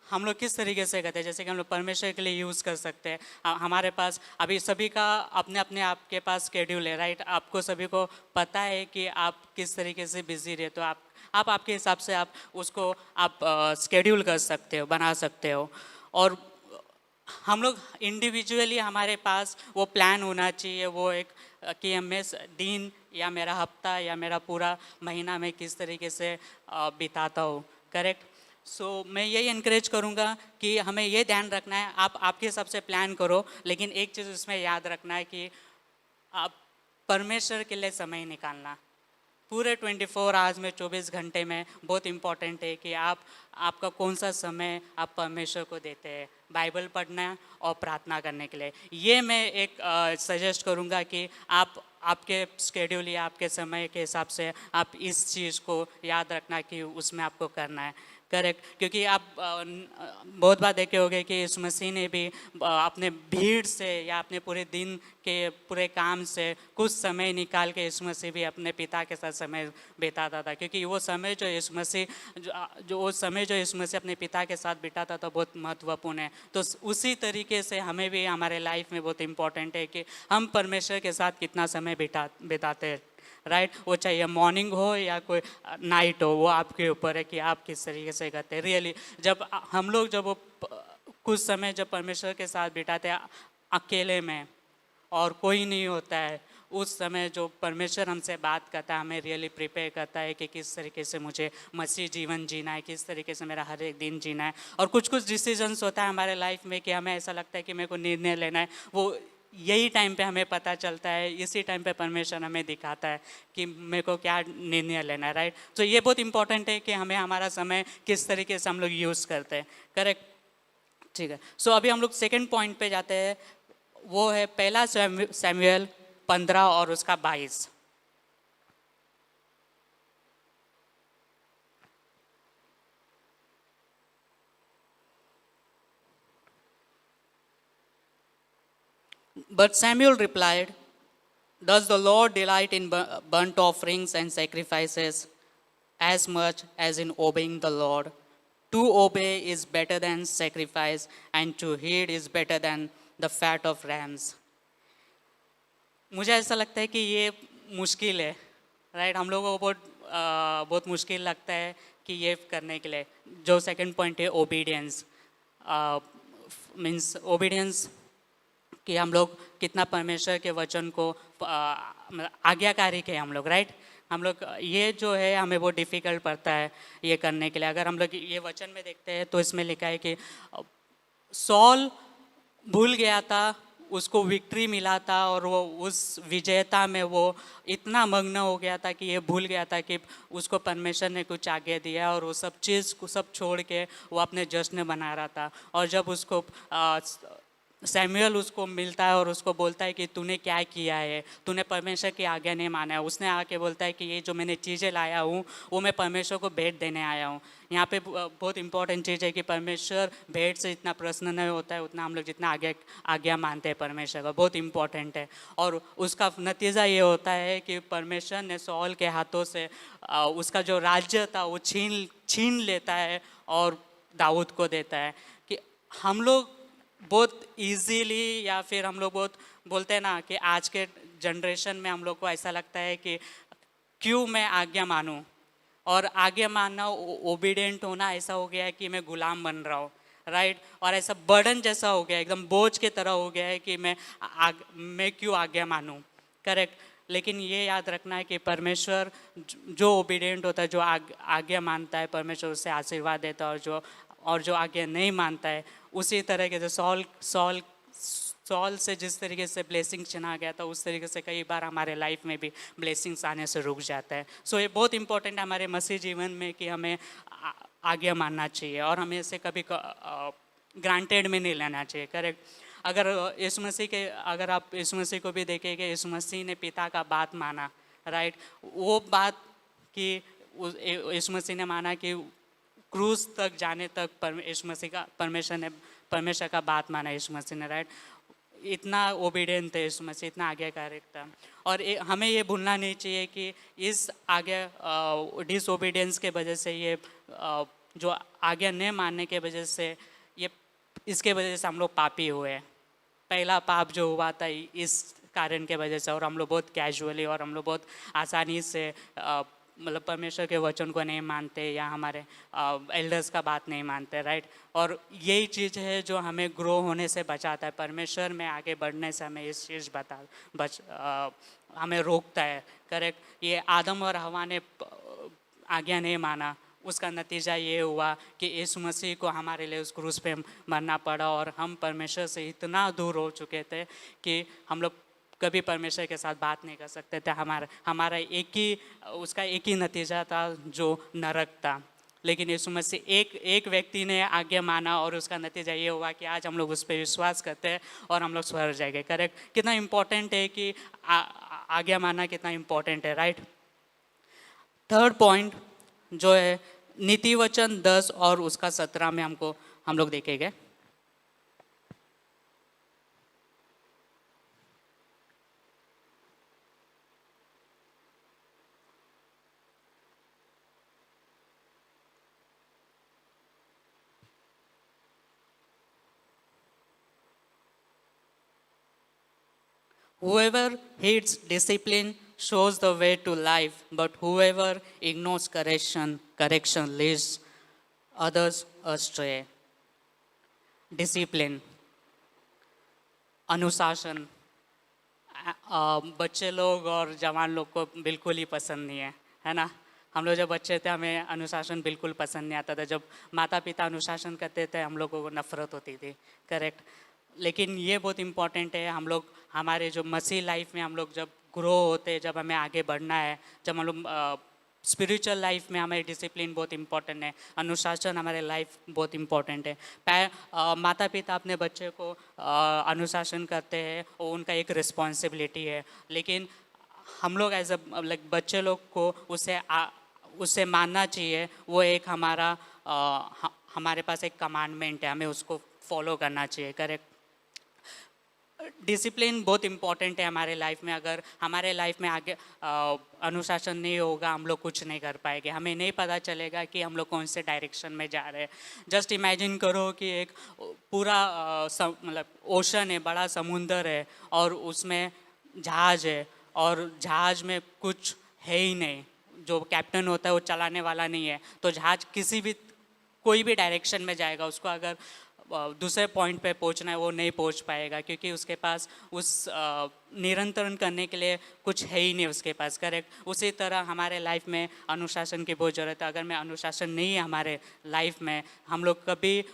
हम लोग किस तरीके से करते हैं, जैसे कि हम लोग परमेश्वर के लिए यूज़ कर सकते हैं। हमारे पास अभी सभी का अपने अपने आपके पास स्केड्यूल है। राइट। आपको सभी को पता है कि आप किस तरीके से बिजी रहते हो। आप आपके हिसाब से आप उसको आप स्केड्यूल कर सकते हो, बना सकते हो। और हम लोग इंडिविजुअली हमारे पास वो प्लान होना चाहिए, वो एक कि मैं दिन या मेरा हफ्ता या मेरा पूरा महीना में किस तरीके से बिताता हूँ। करेक्ट। सो मैं यही इनकरेज करूँगा कि हमें ये ध्यान रखना है, आप आपके हिसाब से प्लान करो, लेकिन एक चीज़ उसमें याद रखना है कि आप परमेश्वर के लिए समय निकालना पूरे 24 आवर्स में, 24 घंटे में बहुत इम्पॉर्टेंट है कि आपका कौन सा समय आप परमेश्वर को देते हैं बाइबल पढ़ना और प्रार्थना करने के लिए। ये मैं एक सजेस्ट करूँगा कि आप आपके स्केड्यूल या आपके समय के हिसाब से आप इस चीज़ को याद रखना कि उसमें आपको करना है। करेक्ट। क्योंकि आप बहुत बार देखे होंगे कि यीशु मसीह ने भी अपने भीड़ से या अपने पूरे दिन के पूरे काम से कुछ समय निकाल के यीशु मसीह भी अपने पिता के साथ समय बिताता था। क्योंकि वो समय जो यीशु मसीह अपने पिता के साथ बिताता था बहुत महत्वपूर्ण है। तो उसी तरीके से हमें भी हमारे लाइफ में बहुत इम्पोर्टेंट है कि हम परमेश्वर के साथ कितना समय बिताते हैं। राइट। वो चाहिए मॉर्निंग हो या कोई नाइट हो, वो आपके ऊपर है कि आप किस तरीके से करते हैं। रियली जब हम लोग जब वो कुछ समय जब परमेश्वर के साथ बिताते हैं अकेले में और कोई नहीं होता है, उस समय जो परमेश्वर हमसे बात करता है, हमें रियली प्रिपेयर करता है कि किस तरीके से मुझे मसीह जीवन जीना है, किस तरीके से मेरा हर एक दिन जीना है। और कुछ डिसीजंस होता है हमारे लाइफ में कि हमें ऐसा लगता है कि मेरे को निर्णय लेना है, वो यही टाइम पे हमें पता चलता है, इसी टाइम पे परमेश्वर हमें दिखाता है कि मेरे को क्या निर्णय लेना है। राइट। तो ये बहुत इंपॉर्टेंट है कि हमें हमारा समय किस तरीके से हम लोग यूज़ करते हैं। करेक्ट। ठीक है। सो अभी हम लोग सेकेंड पॉइंट पे जाते हैं, वो है पहला सैमुएल 15 और उसका 22। But Samuel replied, "Does the Lord delight in burnt offerings and sacrifices as much as in obeying the Lord? To obey is better than sacrifice, and to heed is better than the fat of rams." मुझे ऐसा लगता है कि ये मुश्किल है। Right. हम लोगों को बहुत मुश्किल लगता है कि ये करने के लिए। जो सेकंड पॉइंट है ओबीडियंस, मीन्स ओबीडियंस कि हम लोग कितना परमेश्वर के वचन को आज्ञाकारी के हम लोग। राइट। हम लोग ये जो है हमें बहुत डिफ़िकल्ट पड़ता है ये करने के लिए। अगर हम लोग ये वचन में देखते हैं तो इसमें लिखा है कि सॉल भूल गया था, उसको विक्ट्री मिला था और वो उस विजेता में वो इतना मग्न हो गया था कि ये भूल गया था कि उसको परमेश्वर ने कुछ आज्ञा दिया, और वो सब चीज़ को सब छोड़ के वो अपने जश्न बना रहा था। और जब उसको सैमुएल उसको मिलता है और उसको बोलता है कि तूने क्या किया है, तूने परमेश्वर की आज्ञा नहीं माना है। उसने आके बोलता है कि ये जो मैंने चीज़ें लाया हूँ वो मैं परमेश्वर को भेंट देने आया हूँ। यहाँ पे बहुत इंपॉर्टेंट चीज़ है कि परमेश्वर भेंट से इतना प्रसन्न नहीं होता है उतना हम लोग जितना आज्ञा मानते हैं परमेश्वर का। बहुत इंपॉर्टेंट है। और उसका नतीजा ये होता है कि परमेश्वर ने सॉल के हाथों से उसका जो राज्य था वो छीन लेता है और दाऊद को देता है। कि हम लोग बहुत इजीली या फिर हम लोग बहुत बोलते हैं ना कि आज के जनरेशन में हम लोग को ऐसा लगता है कि क्यों मैं आज्ञा मानूं, और आज्ञा मानना, ओबीडियंट होना ऐसा हो गया है कि मैं गुलाम बन रहा हूँ, राइट। और ऐसा बर्डन जैसा हो गया है, एकदम बोझ की तरह हो गया है कि मैं क्यों आज्ञा मानूं, करेक्ट। लेकिन ये याद रखना है कि परमेश्वर जो ओबीडियंट होता है, जो आज्ञा मानता है, परमेश्वर उससे आशीर्वाद देता है, और जो आज्ञा नहीं मानता है, उसी तरह के जो सॉल से जिस तरीके से ब्लेसिंग छिना गया था, उस तरीके से कई बार हमारे लाइफ में भी ब्लेसिंग्स आने से रुक जाता है। सो ये बहुत इंपॉर्टेंट है हमारे मसीह जीवन में कि हमें आज्ञा मानना चाहिए, और हमें इसे कभी ग्रांटेड में नहीं लेना चाहिए, करेक्ट। अगर आप यीशु मसीह को भी देखेंगे, यीशु मसीह ने पिता का बात माना, राइट। वो बात कि यीशु मसीह ने माना कि क्रूस तक जाने तक परमेश्वर का बात माना यीशु मसीह ने, राइट। इतना ओबीडियंट थे यीशु मसीह, इतना आज्ञाकारी था। और हमें ये भूलना नहीं चाहिए कि इस डिसओबीडियंस के वजह से, ये जो आज्ञा नहीं मानने के वजह से, इसके वजह से हम लोग पापी हुए। पहला पाप जो हुआ था इस कारण के वजह से, और हम लोग बहुत कैजुअली और हम लोग बहुत आसानी से मतलब परमेश्वर के वचन को नहीं मानते, या हमारे एल्डर्स का बात नहीं मानते, राइट। और यही चीज़ है जो हमें ग्रो होने से बचाता है, परमेश्वर में आगे बढ़ने से हमें इस चीज़ हमें रोकता है, करेक्ट। ये आदम और हवा ने आज्ञा नहीं माना, उसका नतीजा ये हुआ कि यीशु मसीह को हमारे लिए उस क्रूस पे मरना पड़ा, और हम परमेश्वर से इतना दूर हो चुके थे कि हम लोग कभी परमेश्वर के साथ बात नहीं कर सकते थे। हमारा उसका एक ही नतीजा था, जो नरक था। लेकिन यीशु मसीह एक व्यक्ति ने आज्ञा माना, और उसका नतीजा ये हुआ कि आज हम लोग उस पर विश्वास करते हैं और हम लोग स्वर्ग जाएंगे, करेक्ट। कितना इम्पोर्टेंट है कि आज्ञा मानना कितना इम्पोर्टेंट है, राइट। थर्ड पॉइंट जो है नीति वचन 10 और उसका 17 में हम लोग देखेंगे। Whoever heeds discipline shows the way to life, but whoever ignores correction leads others astray. Discipline, अनुशासन, बच्चे लोग और जवान लोग को बिल्कुल ही पसंद नहीं है ना। हम लोग जब बच्चे थे, हमें अनुशासन बिल्कुल पसंद नहीं आता था। जब माता पिता अनुशासन करते थे, हम लोगों को नफरत होती थी, करेक्ट। लेकिन ये बहुत इम्पॉर्टेंट है, हम लोग हमारे जो मसीह लाइफ में हम लोग जब ग्रो होते, जब हमें आगे बढ़ना है, जब हम लोग स्पिरिचुअल लाइफ में, हमें डिसिप्लिन बहुत इम्पॉर्टेंट है, अनुशासन हमारे लाइफ बहुत इम्पॉर्टेंट है। माता पिता अपने बच्चे को अनुशासन करते हैं, वो उनका एक रिस्पॉन्सिबिलिटी है। लेकिन हम लोग एज लाइक बच्चे लोग को उससे मानना चाहिए, वो एक हमारे पास एक कमांडमेंट है, हमें उसको फॉलो करना चाहिए, करेक्ट। डिसिप्लिन बहुत इम्पॉर्टेंट है हमारे लाइफ में। अगर हमारे लाइफ में आगे अनुशासन नहीं होगा, हम लोग कुछ नहीं कर पाएंगे, हमें नहीं पता चलेगा कि हम लोग कौन से डायरेक्शन में जा रहे हैं। जस्ट इमेजिन करो कि एक पूरा मतलब ओशन है, बड़ा समुंदर है, और उसमें जहाज़ है, और जहाज़ में कुछ है ही नहीं, जो कैप्टन होता है वो चलाने वाला नहीं है, तो जहाज़ कोई भी डायरेक्शन में जाएगा, उसको अगर दूसरे पॉइंट पे पहुंचना है, वो नहीं पहुंच पाएगा, क्योंकि उसके पास उस निरंतरण करने के लिए कुछ है ही नहीं उसके पास, करेक्ट। उसी तरह हमारे लाइफ में अनुशासन की बहुत ज़रूरत है। अगर मैं अनुशासन नहीं है हमारे लाइफ में, हम लोग कभी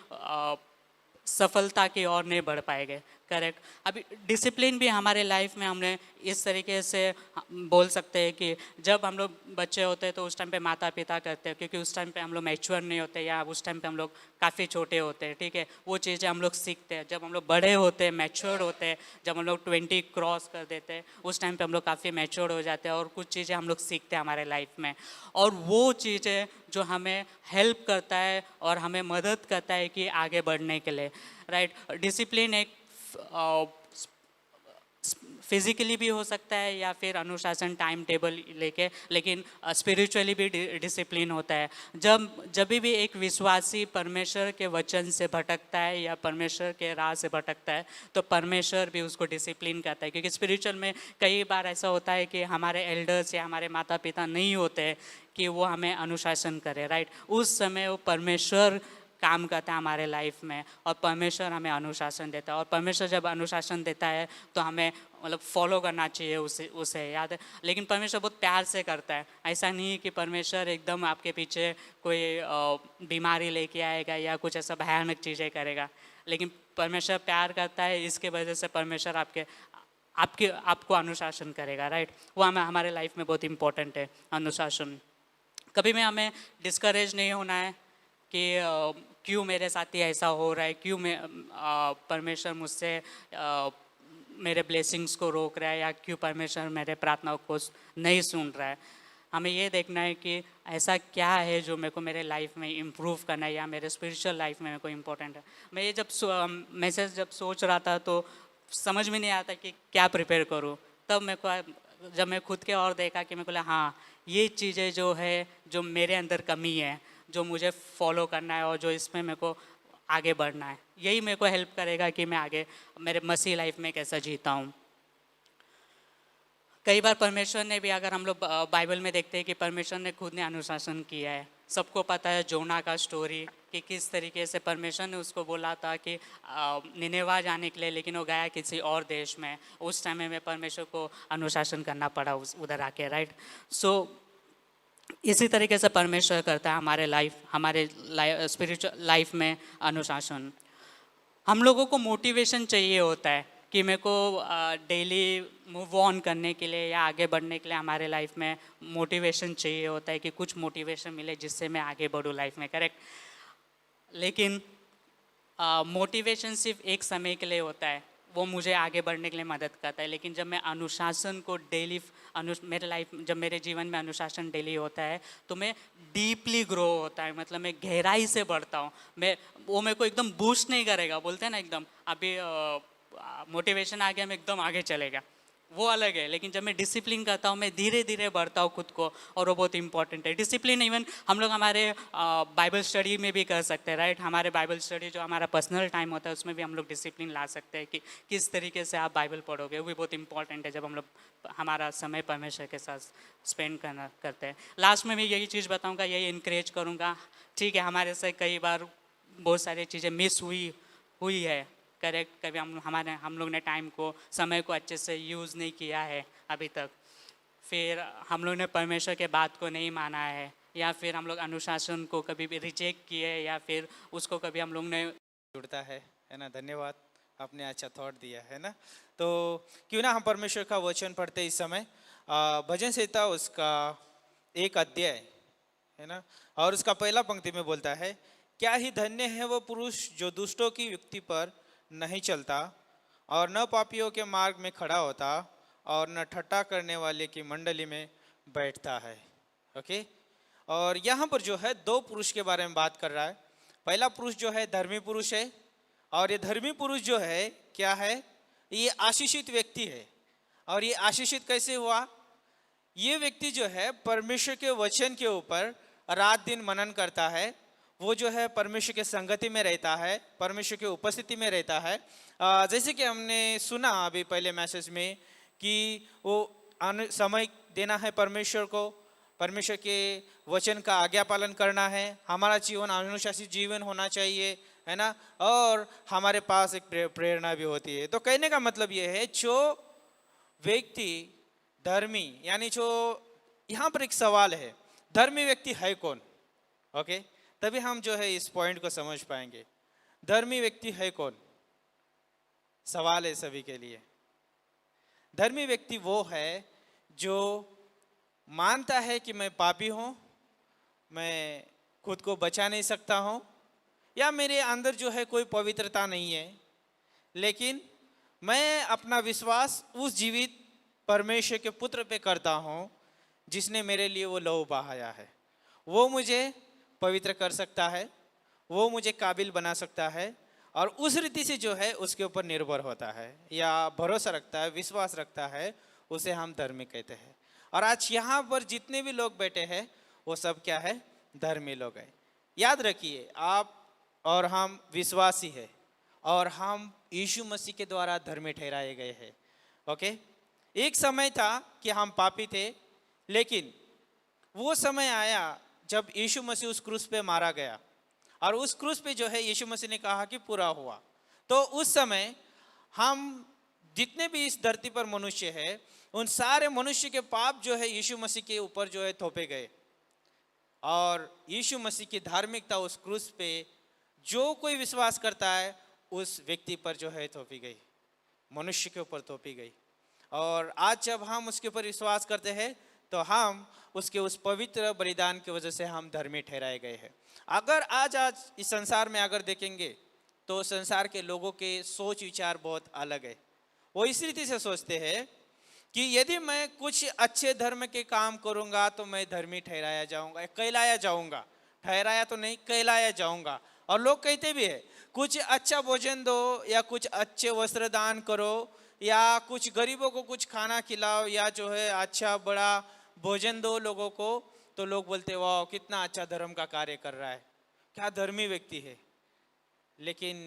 सफलता की ओर नहीं बढ़ पाएंगे, करेक्ट। अभी डिसिप्लिन भी हमारे लाइफ में हमने इस तरीके से बोल सकते हैं कि जब हम लोग बच्चे होते हैं तो उस टाइम पे माता पिता करते हैं, क्योंकि उस टाइम पे हम लोग मैच्योर नहीं होते, या उस टाइम पे हम लोग काफ़ी छोटे होते हैं, ठीक है। वो चीज़ें हम लोग सीखते हैं। जब हम लोग बड़े होते हैं, मैच्योर होते हैं, जब हम लोग 20 क्रॉस कर देते हैं, उस टाइम पे हम लोग काफ़ी मैच्योर हो जाते हैं, और कुछ चीज़ें हम लोग सीखते हैं हमारे लाइफ में, और वो चीज़ें जो हमें हेल्प करता है और हमें मदद करता है कि आगे बढ़ने के लिए, राइट। डिसिप्लिन एक फिजिकली भी हो सकता है या फिर अनुशासन टाइम टेबल लेके, लेकिन स्पिरिचुअली भी डिसिप्लिन होता है। जब भी एक विश्वासी परमेश्वर के वचन से भटकता है या परमेश्वर के राह से भटकता है, तो परमेश्वर भी उसको डिसिप्लिन करता है। क्योंकि स्पिरिचुअल में कई बार ऐसा होता है कि हमारे एल्डर्स या हमारे माता पिता नहीं होते कि वो हमें अनुशासन करे, राइट। उस समय वो परमेश्वर काम करता है हमारे लाइफ में और परमेश्वर हमें अनुशासन देता है। और परमेश्वर जब अनुशासन देता है तो हमें मतलब फॉलो करना चाहिए उसे याद है। लेकिन परमेश्वर बहुत प्यार से करता है। ऐसा नहीं है कि परमेश्वर एकदम आपके पीछे कोई बीमारी लेके आएगा या कुछ ऐसा भयानक चीज़ें करेगा। लेकिन परमेश्वर प्यार करता है, इसके वजह से परमेश्वर आपको अनुशासन करेगा, राइट। वो हमारे लाइफ में बहुत इंपॉर्टेंट है अनुशासन। कभी भी हमें डिस्करेज नहीं होना है कि क्यों मेरे साथ ही ऐसा हो रहा है, क्यों परमेश्वर मुझसे मेरे ब्लेसिंग्स को रोक रहा है या क्यों परमेश्वर मेरे प्रार्थनाओं को नहीं सुन रहा है। हमें ये देखना है कि ऐसा क्या है जो मेरे को मेरे लाइफ में इम्प्रूव करना है या मेरे स्पिरिचुअल लाइफ में मेरे को इम्पोर्टेंट है। मैं ये मैसेज जब सोच रहा था तो समझ में नहीं आता कि क्या प्रिपेयर करूँ। तब मेरे को जब मैं खुद के और देखा कि मेरे को लगा हाँ, ये चीज़ें जो है जो मेरे अंदर कमी है, जो मुझे फॉलो करना है और जो इसमें मेरे को आगे बढ़ना है, यही मेरे को हेल्प करेगा कि मैं आगे मेरे मसीह लाइफ में कैसा जीता हूँ। कई बार परमेश्वर ने भी, अगर हम लोग बाइबल में देखते हैं कि परमेश्वर ने खुद ने अनुशासन किया है। सबको पता है जोना का स्टोरी कि किस तरीके से परमेश्वर ने उसको बोला था कि निनेवा जाने के लिए, लेकिन वो गया किसी और देश में। उस टाइम में परमेश्वर को अनुशासन करना पड़ा उधर आके, राइट। सो इसी तरीके से परमेश्वर करता है हमारे स्पिरिचुअल लाइफ में अनुशासन। हम लोगों को मोटिवेशन चाहिए होता है कि मेरे को डेली मूव ऑन करने के लिए या आगे बढ़ने के लिए हमारे लाइफ में मोटिवेशन चाहिए होता है कि कुछ मोटिवेशन मिले जिससे मैं आगे बढ़ूँ लाइफ में, करेक्ट। लेकिन मोटिवेशन सिर्फ एक समय के लिए होता है, वो मुझे आगे बढ़ने के लिए मदद करता है। लेकिन जब मैं अनुशासन को डेली जब मेरे जीवन में अनुशासन डेली होता है तो मैं डीपली ग्रो होता है, मतलब मैं गहराई से बढ़ता हूँ। वो मेरे को एकदम बूस्ट नहीं करेगा, बोलते हैं ना एकदम अभी मोटिवेशन आ गया मैं एकदम आगे चलेगा, वो अलग है। लेकिन जब मैं डिसिप्लिन करता हूँ, मैं धीरे धीरे बढ़ता हूँ खुद को, और वो बहुत इंपॉर्टेंट है। डिसिप्लिन इवन हम लोग हमारे बाइबल स्टडी में भी कर सकते हैं, राइट। हमारे बाइबल स्टडी जो हमारा पर्सनल टाइम होता है उसमें भी हम लोग डिसिप्लिन ला सकते हैं कि किस तरीके से आप बाइबल पढ़ोगे। वो भी बहुत इंपॉर्टेंट है जब हम लोग हमारा समय परमेश्वर के साथ स्पेंड करते हैं। लास्ट में मैं यही चीज़ बताऊँगा, यही इनक्रेज करूँगा, ठीक है। हमारे से कई बार बहुत सारी चीज़ें मिस हुई है, करेक्ट। कभी हम लोग ने टाइम को, समय को अच्छे से यूज़ नहीं किया है अभी तक, फिर हम लोग ने परमेश्वर के बात को नहीं माना है, या फिर हम लोग अनुशासन को कभी भी रिजेक्ट किए, या फिर उसको कभी हम लोग ने जुड़ता है ना। धन्यवाद, आपने अच्छा थॉट दिया है ना। तो क्यों ना हम परमेश्वर का वचन पढ़ते इस समय। भजन संहिता उसका 1 अध्याय है ना, और उसका पहला पंक्ति में बोलता है, क्या ही धन्य है वो पुरुष जो दुष्टों की युक्ति पर नहीं चलता और न पापियों के मार्ग में खड़ा होता और न ठट्ठा करने वाले की मंडली में बैठता है। ओके। और यहाँ पर जो है 2 पुरुष के बारे में बात कर रहा है। पहला पुरुष जो है धर्मी पुरुष है, और ये धर्मी पुरुष जो है क्या है, ये आशीषित व्यक्ति है। और ये आशीषित कैसे हुआ? ये व्यक्ति जो है परमेश्वर के वचन के ऊपर रात दिन मनन करता है, वो जो है परमेश्वर के संगति में रहता है, परमेश्वर की उपस्थिति में रहता है। जैसे कि हमने सुना अभी पहले मैसेज में कि वो समय देना है परमेश्वर को, परमेश्वर के वचन का आज्ञा पालन करना है, हमारा जीवन अनुशासित जीवन होना चाहिए, है ना। और हमारे पास एक प्रेरणा भी होती है। तो कहने का मतलब ये है, जो व्यक्ति धर्मी, यानी जो यहाँ पर एक सवाल है, धर्मी व्यक्ति है कौन? ओके, तभी हम जो है इस पॉइंट को समझ पाएंगे। धर्मी व्यक्ति है कौन? सवाल है सभी के लिए। धर्मी व्यक्ति वो है जो मानता है कि मैं पापी हूँ, मैं खुद को बचा नहीं सकता हूँ, या मेरे अंदर जो है कोई पवित्रता नहीं है, लेकिन मैं अपना विश्वास उस जीवित परमेश्वर के पुत्र पे करता हूँ जिसने मेरे लिए वो लहू बहाया है। वो मुझे पवित्र कर सकता है, वो मुझे काबिल बना सकता है, और उस रीति से जो है उसके ऊपर निर्भर होता है या भरोसा रखता है, विश्वास रखता है, उसे हम धर्मी कहते हैं। और आज यहाँ पर जितने भी लोग बैठे हैं वो सब क्या है? धर्मी लोग हैं। याद रखिए, आप और हम विश्वासी है और हम यीशु मसीह के द्वारा धर्मी ठहराए गए हैं। ओके, एक समय था कि हम पापी थे, लेकिन वो समय आया जब यीशु मसीह उस क्रूस पे मारा गया और उस क्रूस पे जो है यीशु मसीह ने कहा कि पूरा हुआ। तो उस समय हम जितने भी इस धरती पर मनुष्य है, उन सारे मनुष्य के पाप जो है यीशु मसीह के ऊपर जो है थोपे गए और यीशु मसीह की धार्मिकता उस क्रूस पे जो कोई विश्वास करता है उस व्यक्ति पर जो है थोपी गई, मनुष्य के ऊपर थोपी गई। और आज जब हम उसके ऊपर विश्वास करते हैं तो हम उसके उस पवित्र बलिदान की वजह से हम धर्मी ठहराए गए हैं। अगर आज इस संसार में अगर देखेंगे तो संसार के लोगों के सोच विचार बहुत अलग है। वो इस रीति से सोचते हैं कि यदि मैं कुछ अच्छे धर्म के काम करूंगा तो मैं धर्मी ठहराया जाऊंगा, कहलाया जाऊंगा, ठहराया तो नहीं, कहलाया जाऊंगा। और लोग कहते भी है कुछ अच्छा भोजन दो या कुछ अच्छे वस्त्र दान करो या कुछ गरीबों को कुछ खाना खिलाओ या जो है अच्छा बड़ा भोजन दो लोगों को, तो लोग बोलते वाह कितना अच्छा धर्म का कार्य कर रहा है, क्या धर्मी व्यक्ति है। लेकिन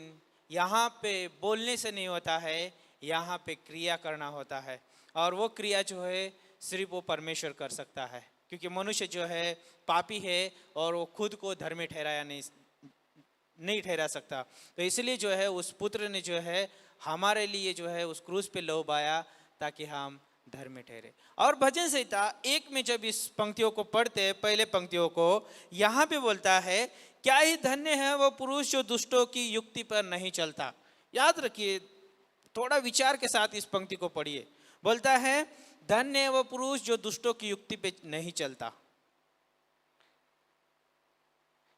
यहाँ पे बोलने से नहीं होता है, यहाँ पे क्रिया करना होता है। और वो क्रिया जो है सिर्फ वो परमेश्वर कर सकता है, क्योंकि मनुष्य जो है पापी है और वो खुद को धर्मी ठहराया नहीं ठहरा सकता। तो इसलिए जो है उस पुत्र ने जो है हमारे लिए जो है उस क्रूस पे लोभ आया ताकि हम धर्मी ठहरे। और भजन संहिता 1 में जब इस पंक्तियों को पढ़ते हैं, पहले पंक्तियों को, यहाँ पे बोलता है क्या ही धन्य है वो पुरुष जो दुष्टों की युक्ति पर नहीं चलता। याद रखिए, थोड़ा विचार के साथ इस पंक्ति को पढ़िए। बोलता है धन्य है वो पुरुष जो दुष्टों की युक्ति पे नहीं चलता।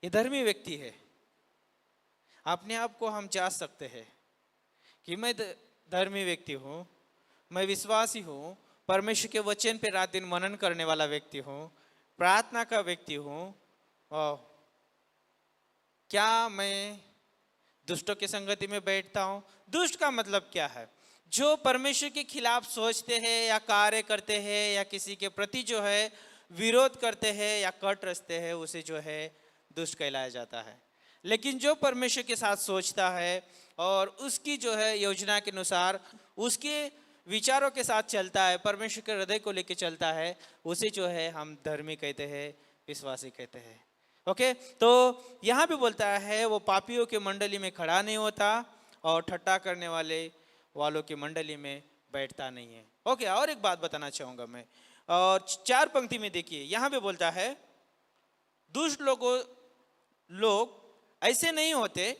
ये धर्मी व्यक्ति है। अपने आप को हम जांच सकते हैं कि मैं धर्मी व्यक्ति हूँ, मैं विश्वासी हूँ, परमेश्वर के वचन पे रात दिन मनन करने वाला व्यक्ति हूँ, प्रार्थना का व्यक्ति हूँ। और क्या मैं दुष्टों की संगति में बैठता हूँ? दुष्ट का मतलब क्या है? जो परमेश्वर के खिलाफ सोचते हैं या कार्य करते हैं या किसी के प्रति जो है विरोध करते हैं या कट रचते हैं, उसे जो है दुष्ट कहलाया जाता है। लेकिन जो परमेश्वर के साथ सोचता है और उसकी जो है योजना के अनुसार उसके विचारों के साथ चलता है, परमेश्वर के हृदय को लेकर चलता है, उसे जो है हम धर्मी कहते हैं, विश्वासी कहते हैं। ओके, तो यहाँ पे बोलता है वो पापियों के मंडली में खड़ा नहीं होता और ठट्टा करने वालों की मंडली में बैठता नहीं है। ओके, और एक बात बताना चाहूँगा मैं, और 4 पंक्ति में देखिए, यहाँ पे बोलता है दुष्ट लोग ऐसे नहीं होते,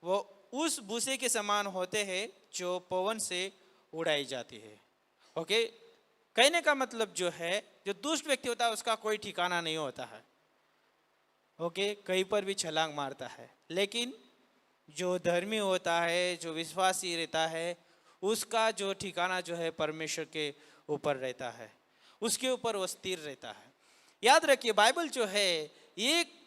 वो उस भूसे के समान होते हैं जो पवन से उड़ाई जाती है। ओके, कहने का मतलब जो है जो दुष्ट व्यक्ति होता है उसका कोई ठिकाना नहीं होता है। ओके, कहीं पर भी छलांग मारता है। लेकिन जो धर्मी होता है, जो विश्वासी रहता है, उसका जो ठिकाना जो है परमेश्वर के ऊपर रहता है, उसके ऊपर वो स्थिर रहता है। याद रखिए, बाइबल जो है एक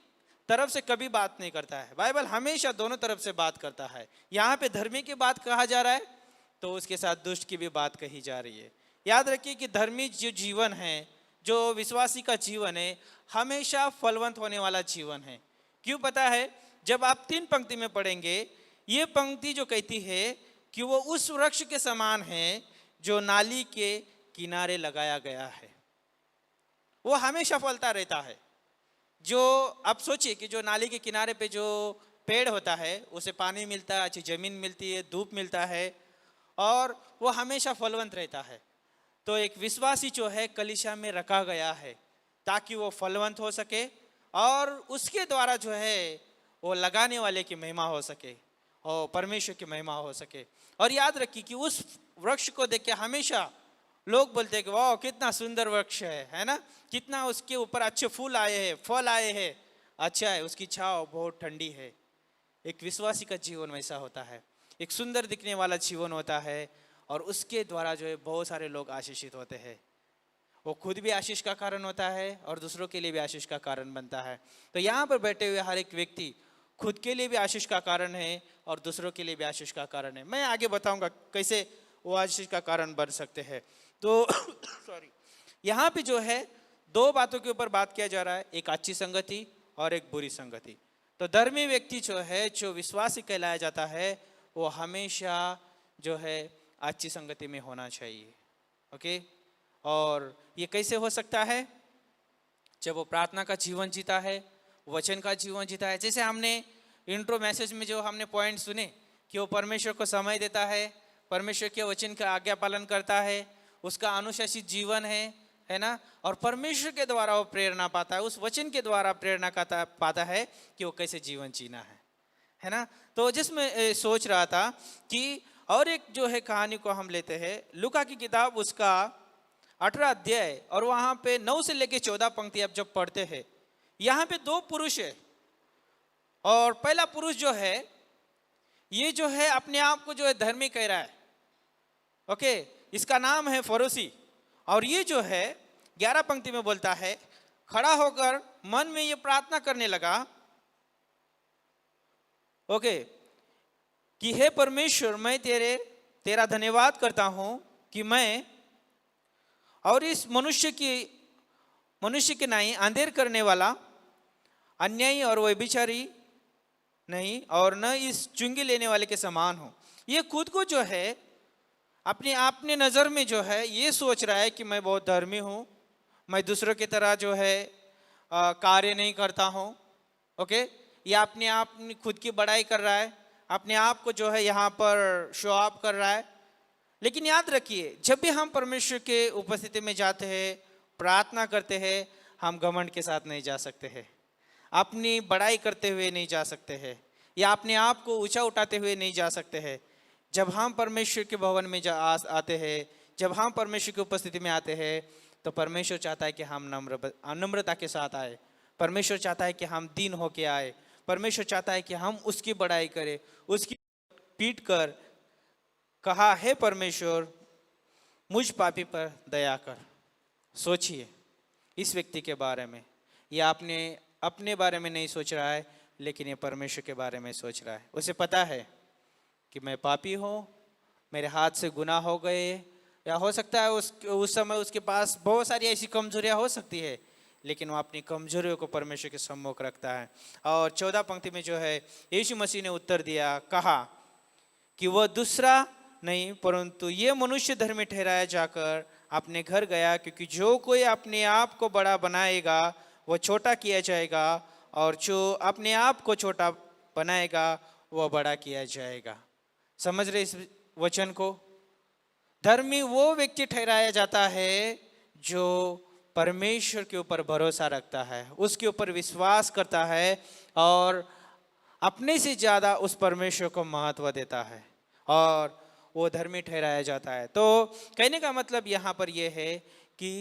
तरफ से कभी बात नहीं करता है, बाइबल हमेशा दोनों तरफ से बात करता है। यहाँ पे धर्मी की बात कहा जा रहा है तो उसके साथ दुष्ट की भी बात कही जा रही है। याद रखिए कि धर्मी जो जीवन है, जो विश्वासी का जीवन है, हमेशा फलवंत होने वाला जीवन है। क्यों पता है? जब आप 3 पंक्ति में पढ़ेंगे, ये पंक्ति जो कहती है कि वो उस वृक्ष के समान है जो नाली के किनारे लगाया गया है, वो हमेशा फलता रहता है। जो आप सोचिए कि जो नाली के किनारे पे जो पेड़ होता है उसे पानी मिलता है, अच्छी ज़मीन मिलती है, धूप मिलता है और वो हमेशा फलवंत रहता है। तो एक विश्वासी जो है कलीसिया में रखा गया है ताकि वो फलवंत हो सके और उसके द्वारा जो है वो लगाने वाले की महिमा हो सके और परमेश्वर की महिमा हो सके। और याद रखिए कि उस वृक्ष को देख के हमेशा लोग बोलते हैं कि वाह कितना सुंदर वृक्ष है ना, कितना उसके ऊपर अच्छे फूल आए हैं, फल आए हैं, अच्छा है, उसकी छांव बहुत ठंडी है। एक विश्वासी का जीवन वैसा होता है, एक सुंदर दिखने वाला जीवन होता है और उसके द्वारा जो है बहुत सारे लोग आशीषित होते हैं। वो खुद भी आशीष का कारण होता है और दूसरों के लिए भी आशीष का कारण बनता है। तो यहाँ पर बैठे हुए हर एक व्यक्ति खुद के लिए भी आशीष का कारण है और दूसरों के लिए भी आशीष का कारण है। मैं आगे बताऊंगा कैसे वो आशीष का कारण बन सकते हैं। तो सॉरी, यहाँ पे जो है दो बातों के ऊपर बात किया जा रहा है, एक अच्छी संगति और एक बुरी संगति। तो धर्मी व्यक्ति जो है, जो विश्वासी कहलाया जाता है, वो हमेशा जो है अच्छी संगति में होना चाहिए। ओके, और ये कैसे हो सकता है? जब वो प्रार्थना का जीवन जीता है, वचन का जीवन जीता है। जैसे हमने इंट्रो मैसेज में जो हमने पॉइंट सुने कि वो परमेश्वर को समय देता है, परमेश्वर के वचन का आज्ञा पालन करता है, उसका अनुशासित जीवन है ना, और परमेश्वर के द्वारा वो प्रेरणा पाता है, उस वचन के द्वारा प्रेरणा पाता है कि वो कैसे जीवन जीना है ना। तो जिसमें सोच रहा था कि और एक जो है कहानी को हम लेते हैं, लूका की किताब उसका 18 अध्याय और वहाँ पे 9 से लेके 14 पंक्ति आप जब पढ़ते हैं, यहाँ पे दो पुरुष है। और पहला पुरुष जो है, ये जो है अपने आप को जो है धर्मी कह रहा है। ओके, इसका नाम है फरोसी। और ये जो है 11 पंक्ति में बोलता है, खड़ा होकर मन में ये प्रार्थना करने लगा, ओके, कि हे परमेश्वर, मैं तेरा धन्यवाद करता हूं कि मैं और इस मनुष्य के नहीं अंधेर करने वाला, अन्यायी और व्यभिचारी नहीं, और न इस चुंगी लेने वाले के समान हूं। ये खुद को जो है अपने नज़र में जो है ये सोच रहा है कि मैं बहुत धर्मी हूँ, मैं दूसरों की तरह जो है कार्य नहीं करता हूँ। ओके, ये अपने आप खुद की बड़ाई कर रहा है, अपने आप को जो है यहाँ पर शो ऑफ कर रहा है। लेकिन याद रखिए, जब भी हम परमेश्वर के उपस्थिति में जाते हैं, प्रार्थना करते हैं, हम घमंड के साथ नहीं जा सकते हैं, अपनी बड़ाई करते हुए नहीं जा सकते हैं, या अपने आप को ऊंचा उठाते हुए नहीं जा सकते हैं। जब हम परमेश्वर के भवन में आते हैं, जब हम परमेश्वर की उपस्थिति में आते हैं, तो परमेश्वर चाहता है कि हम नम्रता के साथ आए। परमेश्वर चाहता है कि हम दीन होके आए। परमेश्वर चाहता है कि हम उसकी बड़ाई करें, उसकी पीट कर कहा, हे परमेश्वर, मुझ पापी पर दया कर। सोचिए इस व्यक्ति के बारे में, या अपने बारे में नहीं सोच रहा है, लेकिन ये परमेश्वर के बारे में सोच रहा है। उसे पता है कि मैं पापी हूँ, मेरे हाथ से गुनाह हो गए, या हो सकता है उस समय उसके पास बहुत सारी ऐसी कमजोरियाँ हो सकती है, लेकिन वो अपनी कमजोरियों को परमेश्वर के सम्मुख रखता है। और 14 पंक्ति में जो है, यीशु मसीह ने उत्तर दिया, कहा कि वह दूसरा नहीं परंतु ये मनुष्य धर्मी ठहराया जाकर अपने घर गया, क्योंकि जो कोई अपने आप को बड़ा बनाएगा वह छोटा किया जाएगा, और जो अपने आप को छोटा बनाएगा वह बड़ा किया जाएगा। समझ रहे इस वचन को? धर्मी वो व्यक्ति ठहराया जाता है जो परमेश्वर के ऊपर भरोसा रखता है, उसके ऊपर विश्वास करता है, और अपने से ज़्यादा उस परमेश्वर को महत्व देता है, और वो धर्मी ठहराया जाता है। तो कहने का मतलब यहाँ पर यह है कि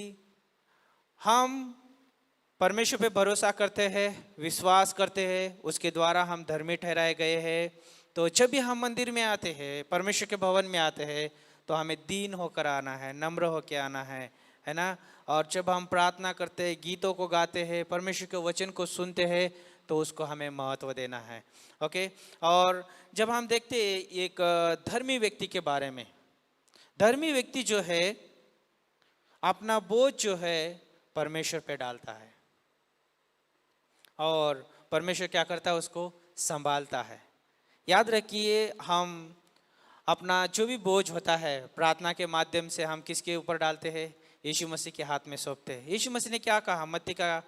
हम परमेश्वर पे भरोसा करते हैं, विश्वास करते हैं, उसके द्वारा हम धर्मी ठहराए गए हैं। तो जब भी हम मंदिर में आते हैं, परमेश्वर के भवन में आते हैं, तो हमें दीन होकर आना है, नम्र होकर आना है ना। और जब हम प्रार्थना करते हैं, गीतों को गाते हैं, परमेश्वर के वचन को सुनते हैं, तो उसको हमें महत्व देना है। ओके, और जब हम देखते हैं एक धर्मी व्यक्ति के बारे में, धर्मी व्यक्ति जो है अपना बोझ जो है परमेश्वर पे डालता है, और परमेश्वर क्या करता है, उसको संभालता है। याद रखिए, हम अपना जो भी बोझ होता है प्रार्थना के माध्यम से हम किसके ऊपर डालते हैं? यीशु मसीह के हाथ में सौंपते हैं। यीशु मसीह ने क्या कहा मत्ती का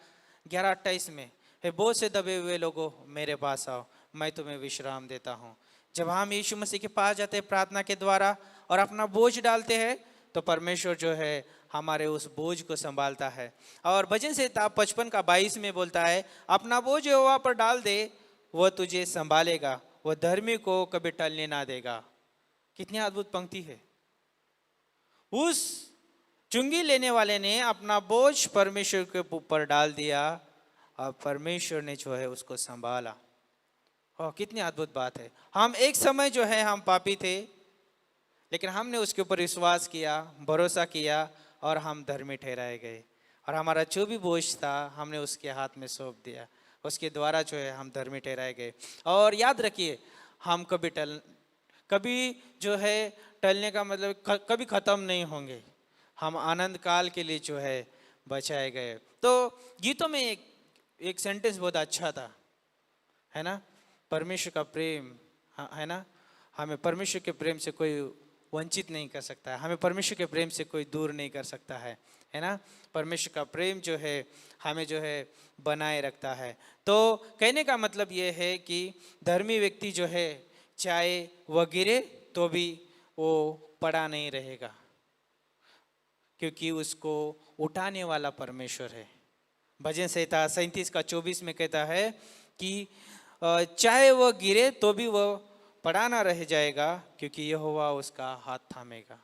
11:28 में, हे बोझ से दबे हुए लोगों मेरे पास आओ, मैं तुम्हें विश्राम देता हूँ। जब हम यीशु मसीह के पास जाते हैं प्रार्थना के द्वारा और अपना बोझ डालते हैं, तो परमेश्वर जो है हमारे उस बोझ को संभालता है। और भजन संहिता 55:22 में बोलता है, अपना बोझ यहोवा पर डाल दे, वह तुझे संभालेगा, वह धर्मी को कभी टलने ना देगा। कितनी अद्भुत पंक्ति है। उस चुंगी लेने वाले ने अपना बोझ परमेश्वर के ऊपर डाल दिया, और परमेश्वर ने जो है उसको संभाला। और कितनी अद्भुत बात है। हम एक समय जो है हम पापी थे, लेकिन हमने उसके ऊपर विश्वास किया, भरोसा किया, और हम धर्मी ठहराए गए, और हमारा जो भी बोझ था हमने उसके हाथ में सौंप दिया, उसके द्वारा जो है हम धर्मी ठहराए गए। और याद रखिए, हम कभी जो है टलने का मतलब कभी ख़त्म नहीं होंगे। हम आनंद काल के लिए जो है बचाए गए। तो गीतों में एक सेंटेंस बहुत अच्छा था, है ना, परमेश्वर का प्रेम, है ना, हमें परमेश्वर के प्रेम से कोई वंचित नहीं कर सकता है, हमें परमेश्वर के प्रेम से कोई दूर नहीं कर सकता है ना। परमेश्वर का प्रेम जो है हमें जो है बनाए रखता है। तो कहने का मतलब ये है कि धर्मी व्यक्ति जो है चाहे वह गिरे तो भी वो पड़ा नहीं रहेगा, क्योंकि उसको उठाने वाला परमेश्वर है। भजन संहिता 37:24 में कहता है कि चाहे वह गिरे तो भी वह पड़ा ना रह जाएगा, क्योंकि यहोवा उसका हाथ थामेगा।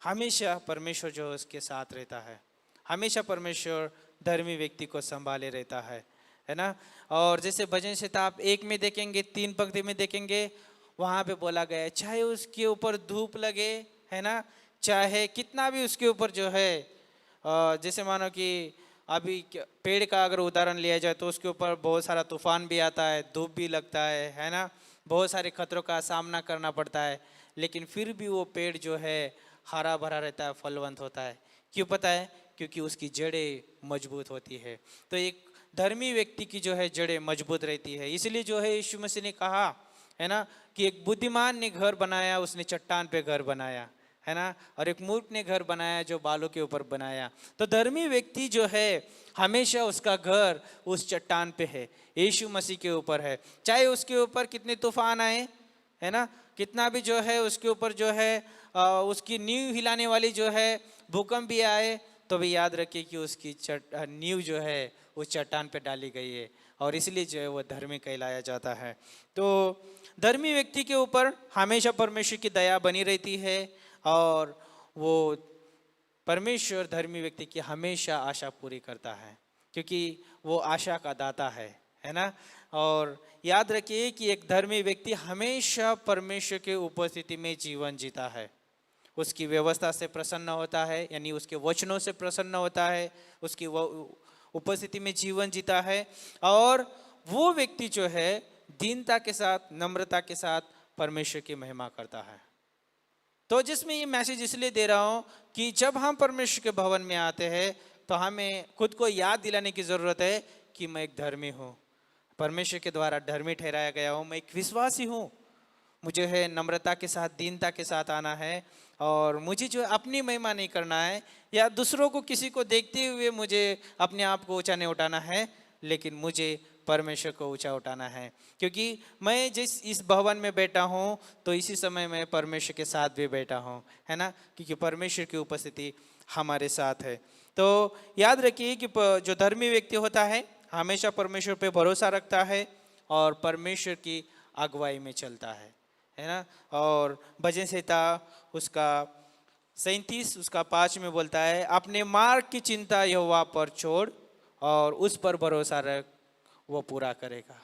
हमेशा परमेश्वर जो उसके साथ रहता है, हमेशा परमेश्वर धर्मी व्यक्ति को संभाले रहता है ना। और जैसे भजन संहिता आप 1 में देखेंगे, 3 पंक्ति में देखेंगे, वहाँ पे बोला गया है चाहे उसके ऊपर धूप लगे, है ना, चाहे कितना भी उसके ऊपर जो है जैसे मानो कि अभी पेड़ का अगर उदाहरण लिया जाए तो उसके ऊपर बहुत सारा तूफान भी आता है, धूप भी लगता है ना, बहुत सारे खतरों का सामना करना पड़ता है, लेकिन फिर भी वो पेड़ जो है हरा भरा रहता है, फलवंत होता है। क्यों पता है? क्योंकि उसकी जड़ें मजबूत होती है। तो एक धर्मी व्यक्ति की जो है जड़ें मजबूत रहती है। इसलिए जो है यीशु मसीह ने कहा है ना कि एक बुद्धिमान ने घर बनाया, उसने चट्टान पे घर बनाया, है ना, और एक मूर्ख ने घर बनाया जो बालों के ऊपर बनाया। तो धर्मी व्यक्ति जो है हमेशा उसका घर उस चट्टान पे है, यीशु मसीह के ऊपर है। चाहे उसके ऊपर कितने तूफान आए, है ना, कितना भी जो है उसके ऊपर जो है उसकी नींव हिलाने वाली जो है भूकंप भी आए, तो भी याद रखिए कि उसकी नींव जो है उस चट्टान पे डाली गई है, और इसलिए जो है वो धर्मी कहलाया जाता है। तो धर्मी व्यक्ति के ऊपर हमेशा परमेश्वर की दया बनी रहती है, और वो परमेश्वर धर्मी व्यक्ति की हमेशा आशा पूरी करता है, क्योंकि वो आशा का दाता है ना। और याद रखिए कि एक धर्मी व्यक्ति हमेशा परमेश्वर के उपस्थिति में जीवन जीता है, उसकी व्यवस्था से प्रसन्न होता है, यानी उसके वचनों से प्रसन्न होता है, उसकी उपस्थिति में जीवन जीता है। और वो व्यक्ति जो है दीनता के साथ, नम्रता के साथ परमेश्वर की महिमा करता है। तो जिसमें ये मैसेज इसलिए दे रहा हूँ कि जब हम परमेश्वर के भवन में आते हैं तो हमें खुद को याद दिलाने की ज़रूरत है कि मैं एक धर्मी हूँ, परमेश्वर के द्वारा धर्मी ठहराया गया हूँ, मैं एक विश्वासी हूँ। मुझे है नम्रता के साथ, दीनता के साथ आना है, और मुझे जो अपनी महिमा नहीं करना है या दूसरों को किसी को देखते हुए मुझे अपने आप को ऊंचा नहीं उठाना है, लेकिन मुझे परमेश्वर को ऊंचा उठाना है। क्योंकि मैं जिस इस भवन में बैठा हूँ तो इसी समय मैं परमेश्वर के साथ भी बैठा हूँ, है ना, क्योंकि परमेश्वर की उपस्थिति हमारे साथ है। तो याद रखिए कि जो धर्मी व्यक्ति होता है हमेशा परमेश्वर पे भरोसा रखता है और परमेश्वर की अगुवाई में चलता है ना। और भजन संहिता उसका 37 उसका 5 में बोलता है, अपने मार्ग की चिंता यहोवा पर छोड़ और उस पर भरोसा रख, वो पूरा करेगा।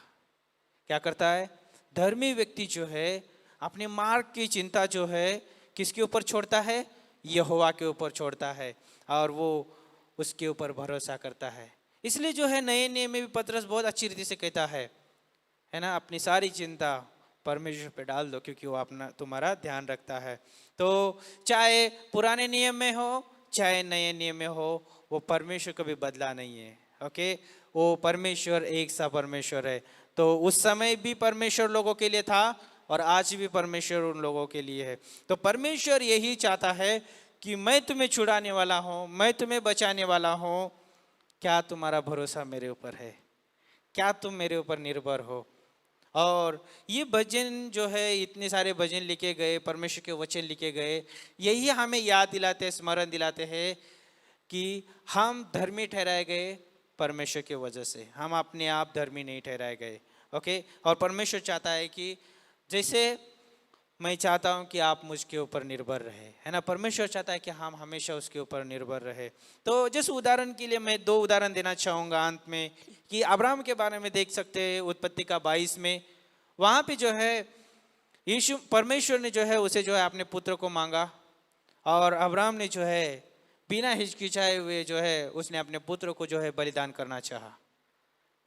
क्या करता है? धर्मी व्यक्ति जो है अपने मार्ग की चिंता जो है किसके ऊपर छोड़ता है? यहोवा के ऊपर छोड़ता है, और वो उसके ऊपर भरोसा करता है। इसलिए जो है नए नियम में भी पतरस बहुत अच्छी रीति से कहता है ना, अपनी सारी चिंता परमेश्वर पे डाल दो, क्योंकि वो अपना तुम्हारा ध्यान रखता है। तो चाहे पुराने नियम में हो चाहे नए नियम में हो, वो परमेश्वर कभी बदला नहीं है। ओके, वो परमेश्वर एक सा परमेश्वर है। तो उस समय भी परमेश्वर लोगों के लिए था और आज भी परमेश्वर उन लोगों के लिए है। तो परमेश्वर यही चाहता है कि मैं तुम्हें छुड़ाने वाला हूँ, मैं तुम्हें बचाने वाला हूँ। क्या तुम्हारा भरोसा मेरे ऊपर है? क्या तुम मेरे ऊपर निर्भर हो? और ये भजन जो है, इतने सारे भजन लिखे गए, परमेश्वर के वचन लिखे गए, यही हमें याद दिलाते, स्मरण दिलाते हैं कि हम धर्मी ठहराए गए परमेश्वर की वजह से, हम अपने आप धर्मी नहीं ठहराए गए। ओके, और परमेश्वर चाहता है कि जैसे मैं चाहता हूँ कि आप मुझके ऊपर निर्भर रहे, है ना, परमेश्वर चाहता है कि हम हमेशा उसके ऊपर निर्भर रहे। तो जिस उदाहरण के लिए मैं 2 उदाहरण देना चाहूँगा अंत में, कि अब्राहम के बारे में देख सकते हैं उत्पत्ति का 22 में। वहाँ पे जो है यीशु परमेश्वर ने जो है उसे जो है अपने पुत्र को मांगा, और अब्राहम ने जो है बिना हिचकिचाए हुए जो है उसने अपने पुत्र को जो है बलिदान करना चाहा,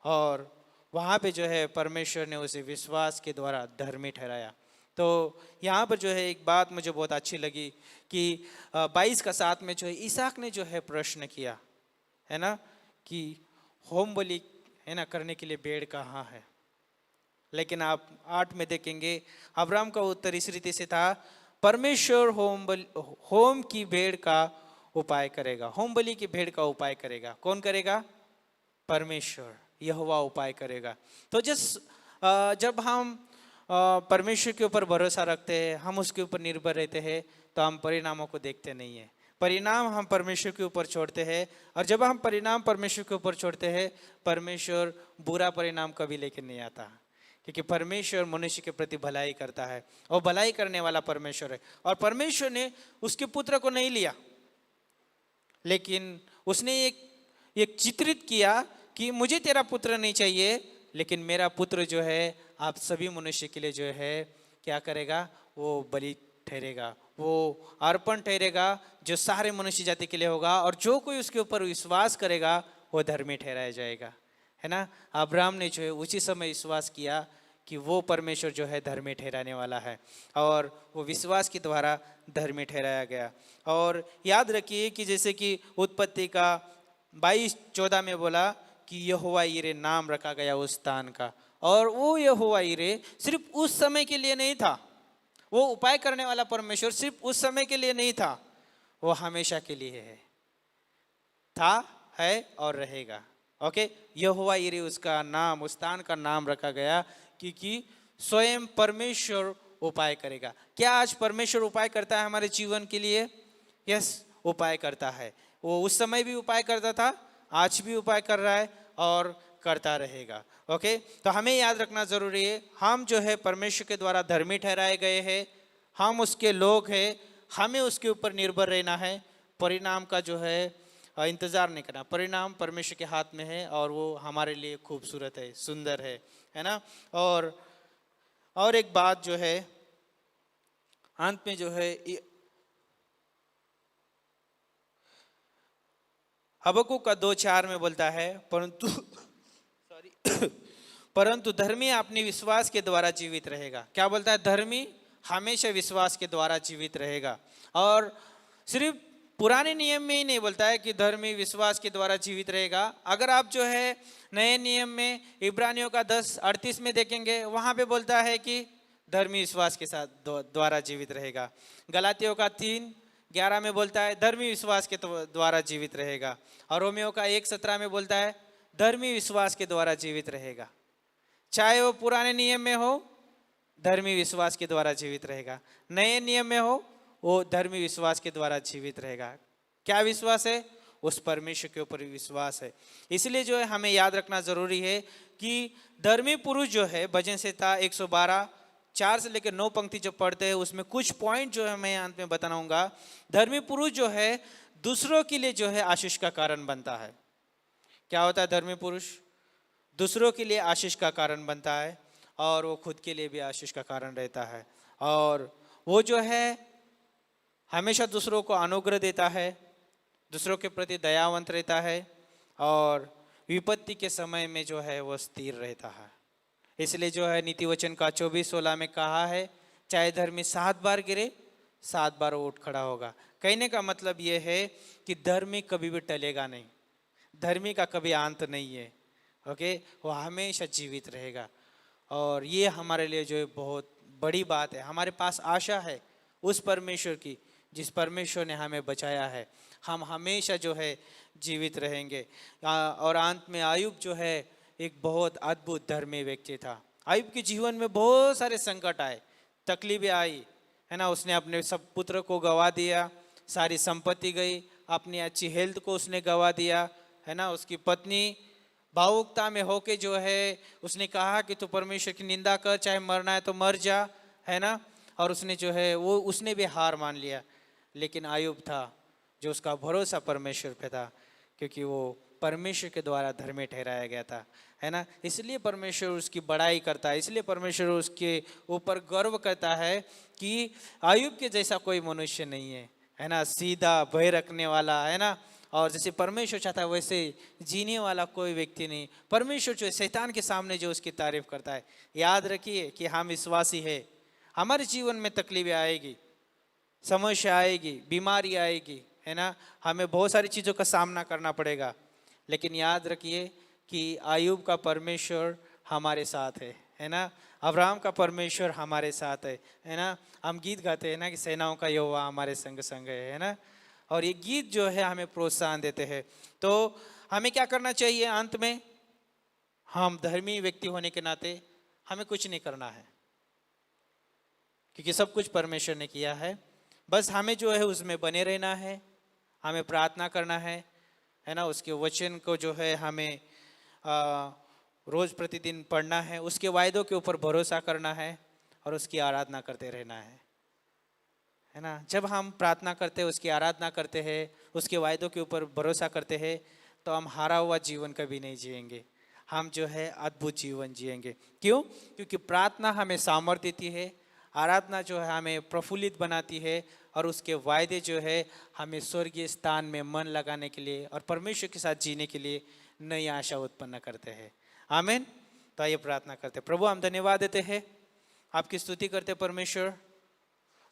और वहाँ पे जो है परमेश्वर ने उसे विश्वास के द्वारा धर्मी ठहराया। तो यहाँ पर जो है एक बात मुझे बहुत अच्छी लगी कि 22 का 7 में जो है इसहाक ने जो है प्रश्न किया, है ना, कि होम बलि, है ना, करने के लिए भेड़ कहाँ है। लेकिन आप 8 में देखेंगे अब्राहम का उत्तर इस रीति से था, परमेश्वर होम की भेड़ का उपाय करेगा, होम बलि की भेड़ का उपाय करेगा। कौन करेगा? परमेश्वर, यहोवा उपाय करेगा। तो जब हम परमेश्वर के ऊपर भरोसा रखते हैं, हम उसके ऊपर निर्भर रहते हैं, तो हम परिणामों को देखते नहीं है। परिणाम हम परमेश्वर के ऊपर छोड़ते हैं, और जब हम परिणाम परमेश्वर के ऊपर छोड़ते हैं, परमेश्वर बुरा परिणाम कभी लेके नहीं आता, क्योंकि परमेश्वर मनुष्य के प्रति भलाई करता है और भलाई करने वाला परमेश्वर है। और परमेश्वर ने उसके पुत्र को नहीं लिया, लेकिन उसने एक चित्रित किया कि मुझे तेरा पुत्र नहीं चाहिए, लेकिन मेरा पुत्र जो है आप सभी मनुष्य के लिए जो है क्या करेगा, वो बलि ठहरेगा, वो अर्पण ठहरेगा, जो सारे मनुष्य जाति के लिए होगा, और जो कोई उसके ऊपर विश्वास करेगा वो धर्मी ठहराया जाएगा, है ना। अब्राहम ने जो है उसी समय विश्वास किया कि वो परमेश्वर जो है धर्मी ठहराने वाला है, और वो विश्वास के द्वारा धर्मी ठहराया गया। और याद रखिए कि जैसे कि उत्पत्ति का 22:14 में बोला कि यहोवा यिरे नाम रखा गया उस स्थान का, और वो यहोवा यिरे सिर्फ उस समय के लिए नहीं था, वो उपाय करने वाला परमेश्वर सिर्फ उस समय के लिए नहीं था, वो हमेशा के लिए है, था, है और रहेगा। ओके, यहोवा यिरे उसका नाम, उस स्थान का नाम रखा गया, क्योंकि स्वयं परमेश्वर उपाय करेगा। क्या आज परमेश्वर उपाय करता है हमारे जीवन के लिए? यस, उपाय करता है। वो उस समय भी उपाय करता था, आज भी उपाय कर रहा है और करता रहेगा। ओके, तो हमें याद रखना जरूरी है, हम जो है परमेश्वर के द्वारा धर्मी ठहराए गए हैं, हम उसके लोग हैं, हमें उसके ऊपर निर्भर रहना है। परिणाम का जो है इंतजार नहीं करना, परिणाम परमेश्वर के हाथ में है, और वो हमारे लिए खूबसूरत है, सुंदर है ना। और एक बात जो है अंत में जो है हबक्कुक का 2:4 में बोलता है, परंतु धर्मी अपने विश्वास के द्वारा जीवित रहेगा। क्या बोलता है? धर्मी हमेशा विश्वास के द्वारा जीवित रहेगा। और सिर्फ पुराने नियम में ही नहीं बोलता है कि धर्मी विश्वास के द्वारा जीवित रहेगा। अगर आप जो है नए नियम में इब्रानियों का 10:38 में देखेंगे, वहां पे बोलता है कि धर्मी विश्वास के साथ द्वारा जीवित रहेगा। गलातियों का 3:11 में बोलता है धर्मी विश्वास के द्वारा जीवित रहेगा। और रोमियो का 1:17 में बोलता है धर्मी विश्वास के द्वारा जीवित रहेगा। चाहे वो पुराने नियम में हो, धर्मी विश्वास के द्वारा जीवित रहेगा, नए नियम में हो, वो धर्मी विश्वास के द्वारा जीवित रहेगा। क्या विश्वास है? उस परमेश्वर के ऊपर विश्वास है। इसलिए जो है हमें याद रखना जरूरी है कि धर्मी पुरुष जो है, भजन संहिता 112:4 से लेकर 9 पंक्ति जो पढ़ते हैं, उसमें कुछ पॉइंट जो है मैं अंत में बताऊंगा। धर्मी पुरुष जो है दूसरों के लिए जो है आशीष का कारण बनता है। क्या होता है? धर्मी पुरुष दूसरों के लिए आशीष का कारण बनता है, और वो खुद के लिए भी आशीष का कारण रहता है। और वो जो है हमेशा दूसरों को अनुग्रह देता है, दूसरों के प्रति दयावंत रहता है, और विपत्ति के समय में जो है वो स्थिर रहता है। इसलिए जो है नीति वचन का 24:16 में कहा है, चाहे धर्मी 7 बार गिरे 7 बार वो उठ खड़ा होगा। कहने का मतलब ये है कि धर्मी कभी भी टलेगा नहीं, धर्मी का कभी अंत नहीं है। ओके, वो हमेशा जीवित रहेगा। और ये हमारे लिए जो है बहुत बड़ी बात है। हमारे पास आशा है उस परमेश्वर की, जिस परमेश्वर ने हमें बचाया है। हम हमेशा जो है जीवित रहेंगे। और अंत में आयुब जो है एक बहुत अद्भुत धर्मी व्यक्ति था। आयुब के जीवन में बहुत सारे संकट आए, तकलीफें आई, है ना। उसने अपने सब पुत्र को गवा दिया, सारी संपत्ति गई, अपनी अच्छी हेल्थ को उसने गवा दिया, है ना। उसकी पत्नी भावुकता में होके जो है उसने कहा कि तू परमेश्वर की निंदा कर, चाहे मरना है तो मर जा, है ना। और उसने जो है वो उसने भी हार मान लिया। लेकिन आयुब था जो उसका भरोसा परमेश्वर पे था, क्योंकि वो परमेश्वर के द्वारा धर्मी ठहराया गया था, है ना। इसलिए परमेश्वर उसकी बड़ाई करता है, इसलिए परमेश्वर उसके ऊपर गर्व करता है कि आयुब के जैसा कोई मनुष्य नहीं है, है ना। सीधा भय रखने वाला, है ना, और जैसे परमेश्वर चाहता है वैसे जीने वाला कोई व्यक्ति नहीं। परमेश्वर जो है शैतान के सामने जो उसकी तारीफ करता है। याद रखिए कि हम विश्वासी है, हमारे जीवन में तकलीफें आएगी, समस्या आएगी, बीमारी आएगी, है ना, हमें बहुत सारी चीज़ों का सामना करना पड़ेगा, लेकिन याद रखिए कि आयुब का परमेश्वर हमारे साथ है ना, अब्राहम का परमेश्वर हमारे साथ है ना। हम गीत गाते हैं ना कि सेनाओं का यहोवा हमारे संग संग है ना। और ये गीत जो है हमें प्रोत्साहन देते हैं। तो हमें क्या करना चाहिए अंत में? हम धर्मी व्यक्ति होने के नाते हमें कुछ नहीं करना है, क्योंकि सब कुछ परमेश्वर ने किया है। बस हमें जो है उसमें बने रहना है, हमें प्रार्थना करना है ना, उसके वचन को जो है हमें रोज प्रतिदिन पढ़ना है, उसके वायदों के ऊपर भरोसा करना है और उसकी आराधना करते रहना है ना। जब हम प्रार्थना करते हैं, उसकी आराधना करते हैं, उसके वायदों के ऊपर भरोसा करते हैं, तो हम हारा हुआ जीवन कभी नहीं जिएंगे, हम जो है अद्भुत जीवन जिएंगे। क्यों? क्योंकि प्रार्थना हमें सामर्थ्य देती है, आराधना जो है हमें प्रफुल्लित बनाती है, और उसके वायदे जो है हमें स्वर्गीय स्थान में मन लगाने के लिए और परमेश्वर के साथ जीने के लिए नई आशा उत्पन्न करते हैं। आमीन। तो आइए प्रार्थना करते हैं। प्रभु, हम धन्यवाद देते हैं, आपकी स्तुति करते हैं परमेश्वर।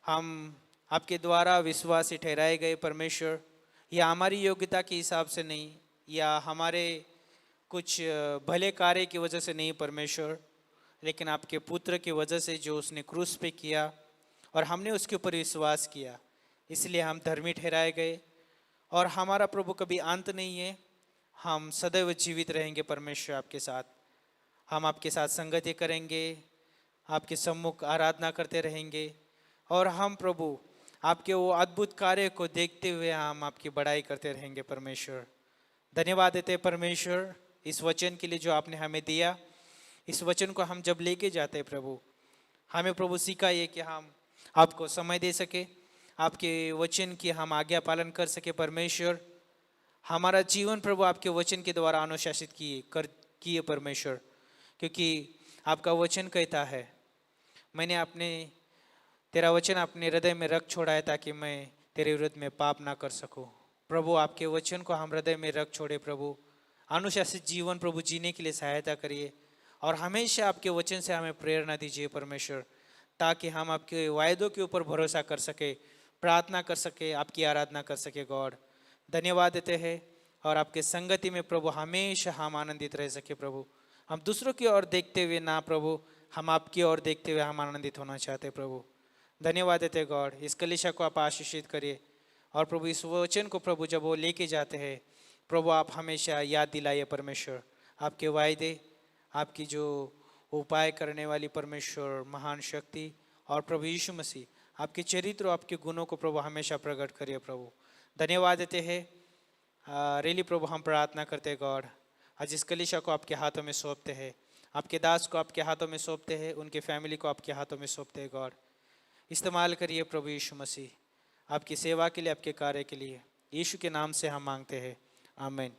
हम आपके द्वारा विश्वासी ठहराए गए परमेश्वर, या हमारी योग्यता के हिसाब से नहीं, या हमारे कुछ भले कार्य की वजह से नहीं परमेश्वर, लेकिन आपके पुत्र की वजह से जो उसने क्रूस पे किया और हमने उसके ऊपर विश्वास किया, इसलिए हम धर्मी ठहराए गए। और हमारा प्रभु कभी अंत नहीं है, हम सदैव जीवित रहेंगे परमेश्वर आपके साथ। हम आपके साथ संगति करेंगे, आपके सम्मुख आराधना करते रहेंगे, और हम प्रभु आपके वो अद्भुत कार्य को देखते हुए हम आपकी बड़ाई करते रहेंगे परमेश्वर। धन्यवाद देते हैं परमेश्वर इस वचन के लिए जो आपने हमें दिया। इस वचन को हम जब लेके जाते हैं प्रभु, हमें प्रभु सिखाइए कि हम आपको समय दे सके, आपके वचन की हम आज्ञा पालन कर सके परमेश्वर। हमारा जीवन प्रभु आपके वचन के द्वारा अनुशासित किए परमेश्वर, क्योंकि आपका वचन कहता है, मैंने तेरा वचन अपने हृदय में रख छोड़ा है ताकि मैं तेरे विरुद्ध में पाप ना कर सकूं। प्रभु आपके वचन को हम हृदय में रख छोड़े प्रभु, अनुशासित जीवन प्रभु जीने के लिए सहायता करिए, और हमेशा आपके वचन से हमें प्रेरणा दीजिए परमेश्वर, ताकि हम आपके वायदों के ऊपर भरोसा कर सके, प्रार्थना कर सके, आपकी आराधना कर सके। गॉड धन्यवाद देते हैं, और आपके संगति में प्रभु हमेशा हम आनंदित रह सके प्रभु। हम दूसरों की ओर देखते हुए ना प्रभु, हम आपकी ओर देखते हुए हम आनंदित होना चाहते प्रभु। धन्यवाद देते गॉड, इस कलीसिया को आप आशीषित करिए, और प्रभु इस वचन को प्रभु जब वो लेके जाते हैं प्रभु, आप हमेशा याद दिलाइए परमेश्वर, आपके वायदे, आपकी जो उपाय करने वाली परमेश्वर महान शक्ति, और प्रभु यीशु मसीह आपके चरित्र और आपके गुणों को प्रभु हमेशा प्रकट करिए प्रभु। धन्यवाद देते हैं। रेली प्रभु हम प्रार्थना करते हैं गॉड, आज इस कलीसिया को आपके हाथों में सौंपते हैं, आपके दास को आपके हाथों में सौंपते हैं, उनके फैमिली को आपके हाथों में सौंपते हैं। गॉड इस्तेमाल करिए प्रभु यीशु मसीह, आपकी सेवा के लिए, आपके कार्य के लिए, यीशु के नाम से हम मांगते हैं, आमीन।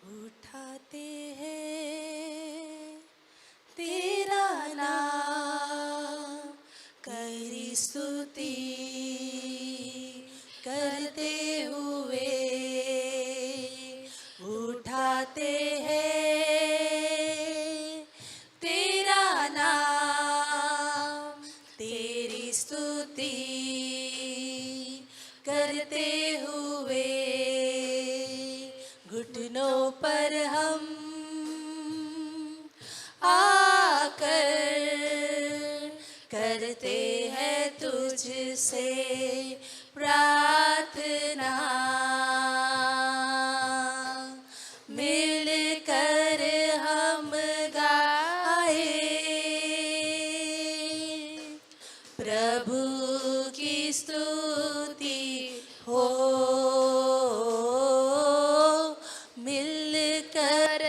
उठाते हैं तेरा नाम, करी स्तुति करते हुए, उठाते हैं तेरा नाम, तेरी स्तुति करते हुए, घुटनों पर हम आकर करते हैं तुझसे प्रार्थना, मिलकर हम गाए प्रभु की स्तुति हो, मिलकर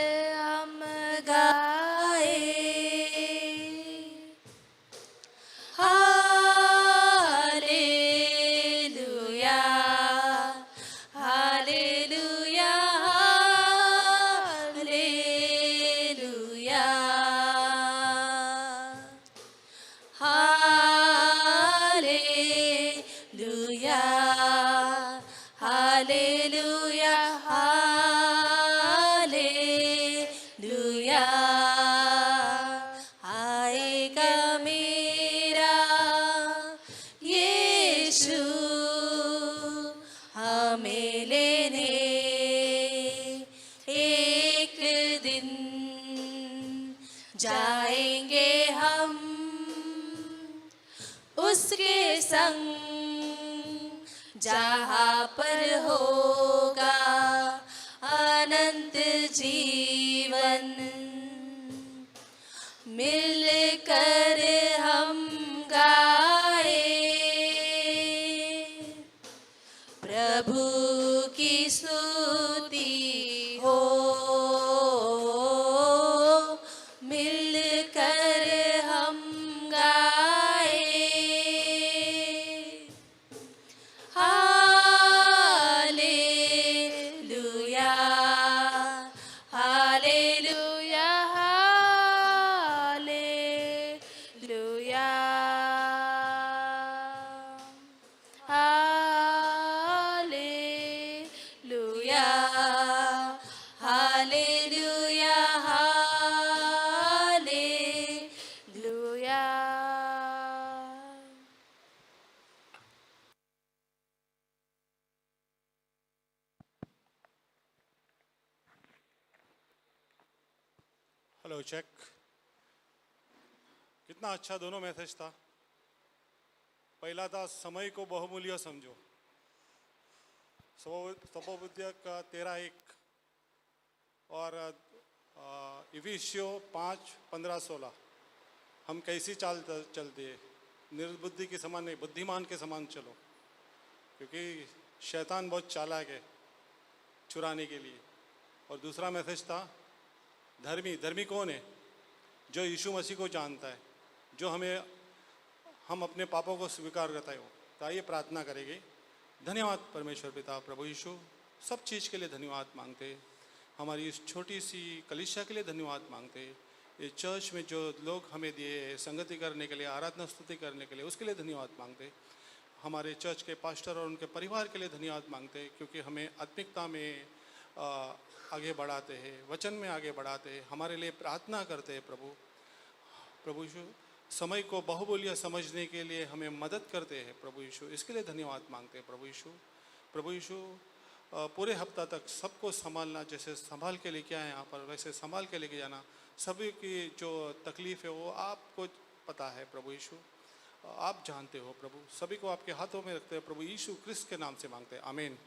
स्तुति हो, मिलकर हम गाए। Hallelujah, hallelujah, hallelujah, hallelujah, hallelujah, hallelujah. Hello check. कितना अच्छा दोनों मैसेज था। पहला था समय को बहुमूल्य समझो, तपोबुद्धिया का 13:1 और इफिसियो 5:15-16। हम कैसी चाल चलते हैं, निर्बुद्धि के समान नहीं, बुद्धिमान के समान चलो, क्योंकि शैतान बहुत चालाक है चुराने के लिए। और दूसरा मैसेज था धर्मी। धर्मी कौन है? जो यीशु मसीह को जानता है, जो हम अपने पापों को स्वीकार करता है। तो आइए प्रार्थना करेंगे। धन्यवाद परमेश्वर पिता, प्रभु यीशु, सब चीज़ के लिए धन्यवाद मांगते। हमारी इस छोटी सी कलीसिया के लिए धन्यवाद मांगते। ये चर्च में जो लोग हमें दिए संगति करने के लिए, आराधना स्तुति करने के लिए, उसके लिए धन्यवाद मांगते। हमारे चर्च के पास्टर और उनके परिवार के लिए धन्यवाद मांगते, क्योंकि हमें आत्मिकता में आगे बढ़ाते हैं, वचन में आगे बढ़ाते हैं, हमारे लिए प्रार्थना करते हैं। प्रभु यीशु समय को बहुमूल्य समझने के लिए हमें मदद करते हैं। प्रभु यीशु इसके लिए धन्यवाद मांगते हैं। प्रभु यीशु पूरे हफ्ता तक सबको संभालना, जैसे संभाल के लेके आए यहाँ पर, वैसे संभाल के लेके जाना। सभी की जो तकलीफ़ है वो आपको पता है प्रभु यीशु, आप जानते हो प्रभु। सभी को आपके हाथों में रखते हैं प्रभु यीशु क्रिस्त के नाम से मांगते हैं, आमीन।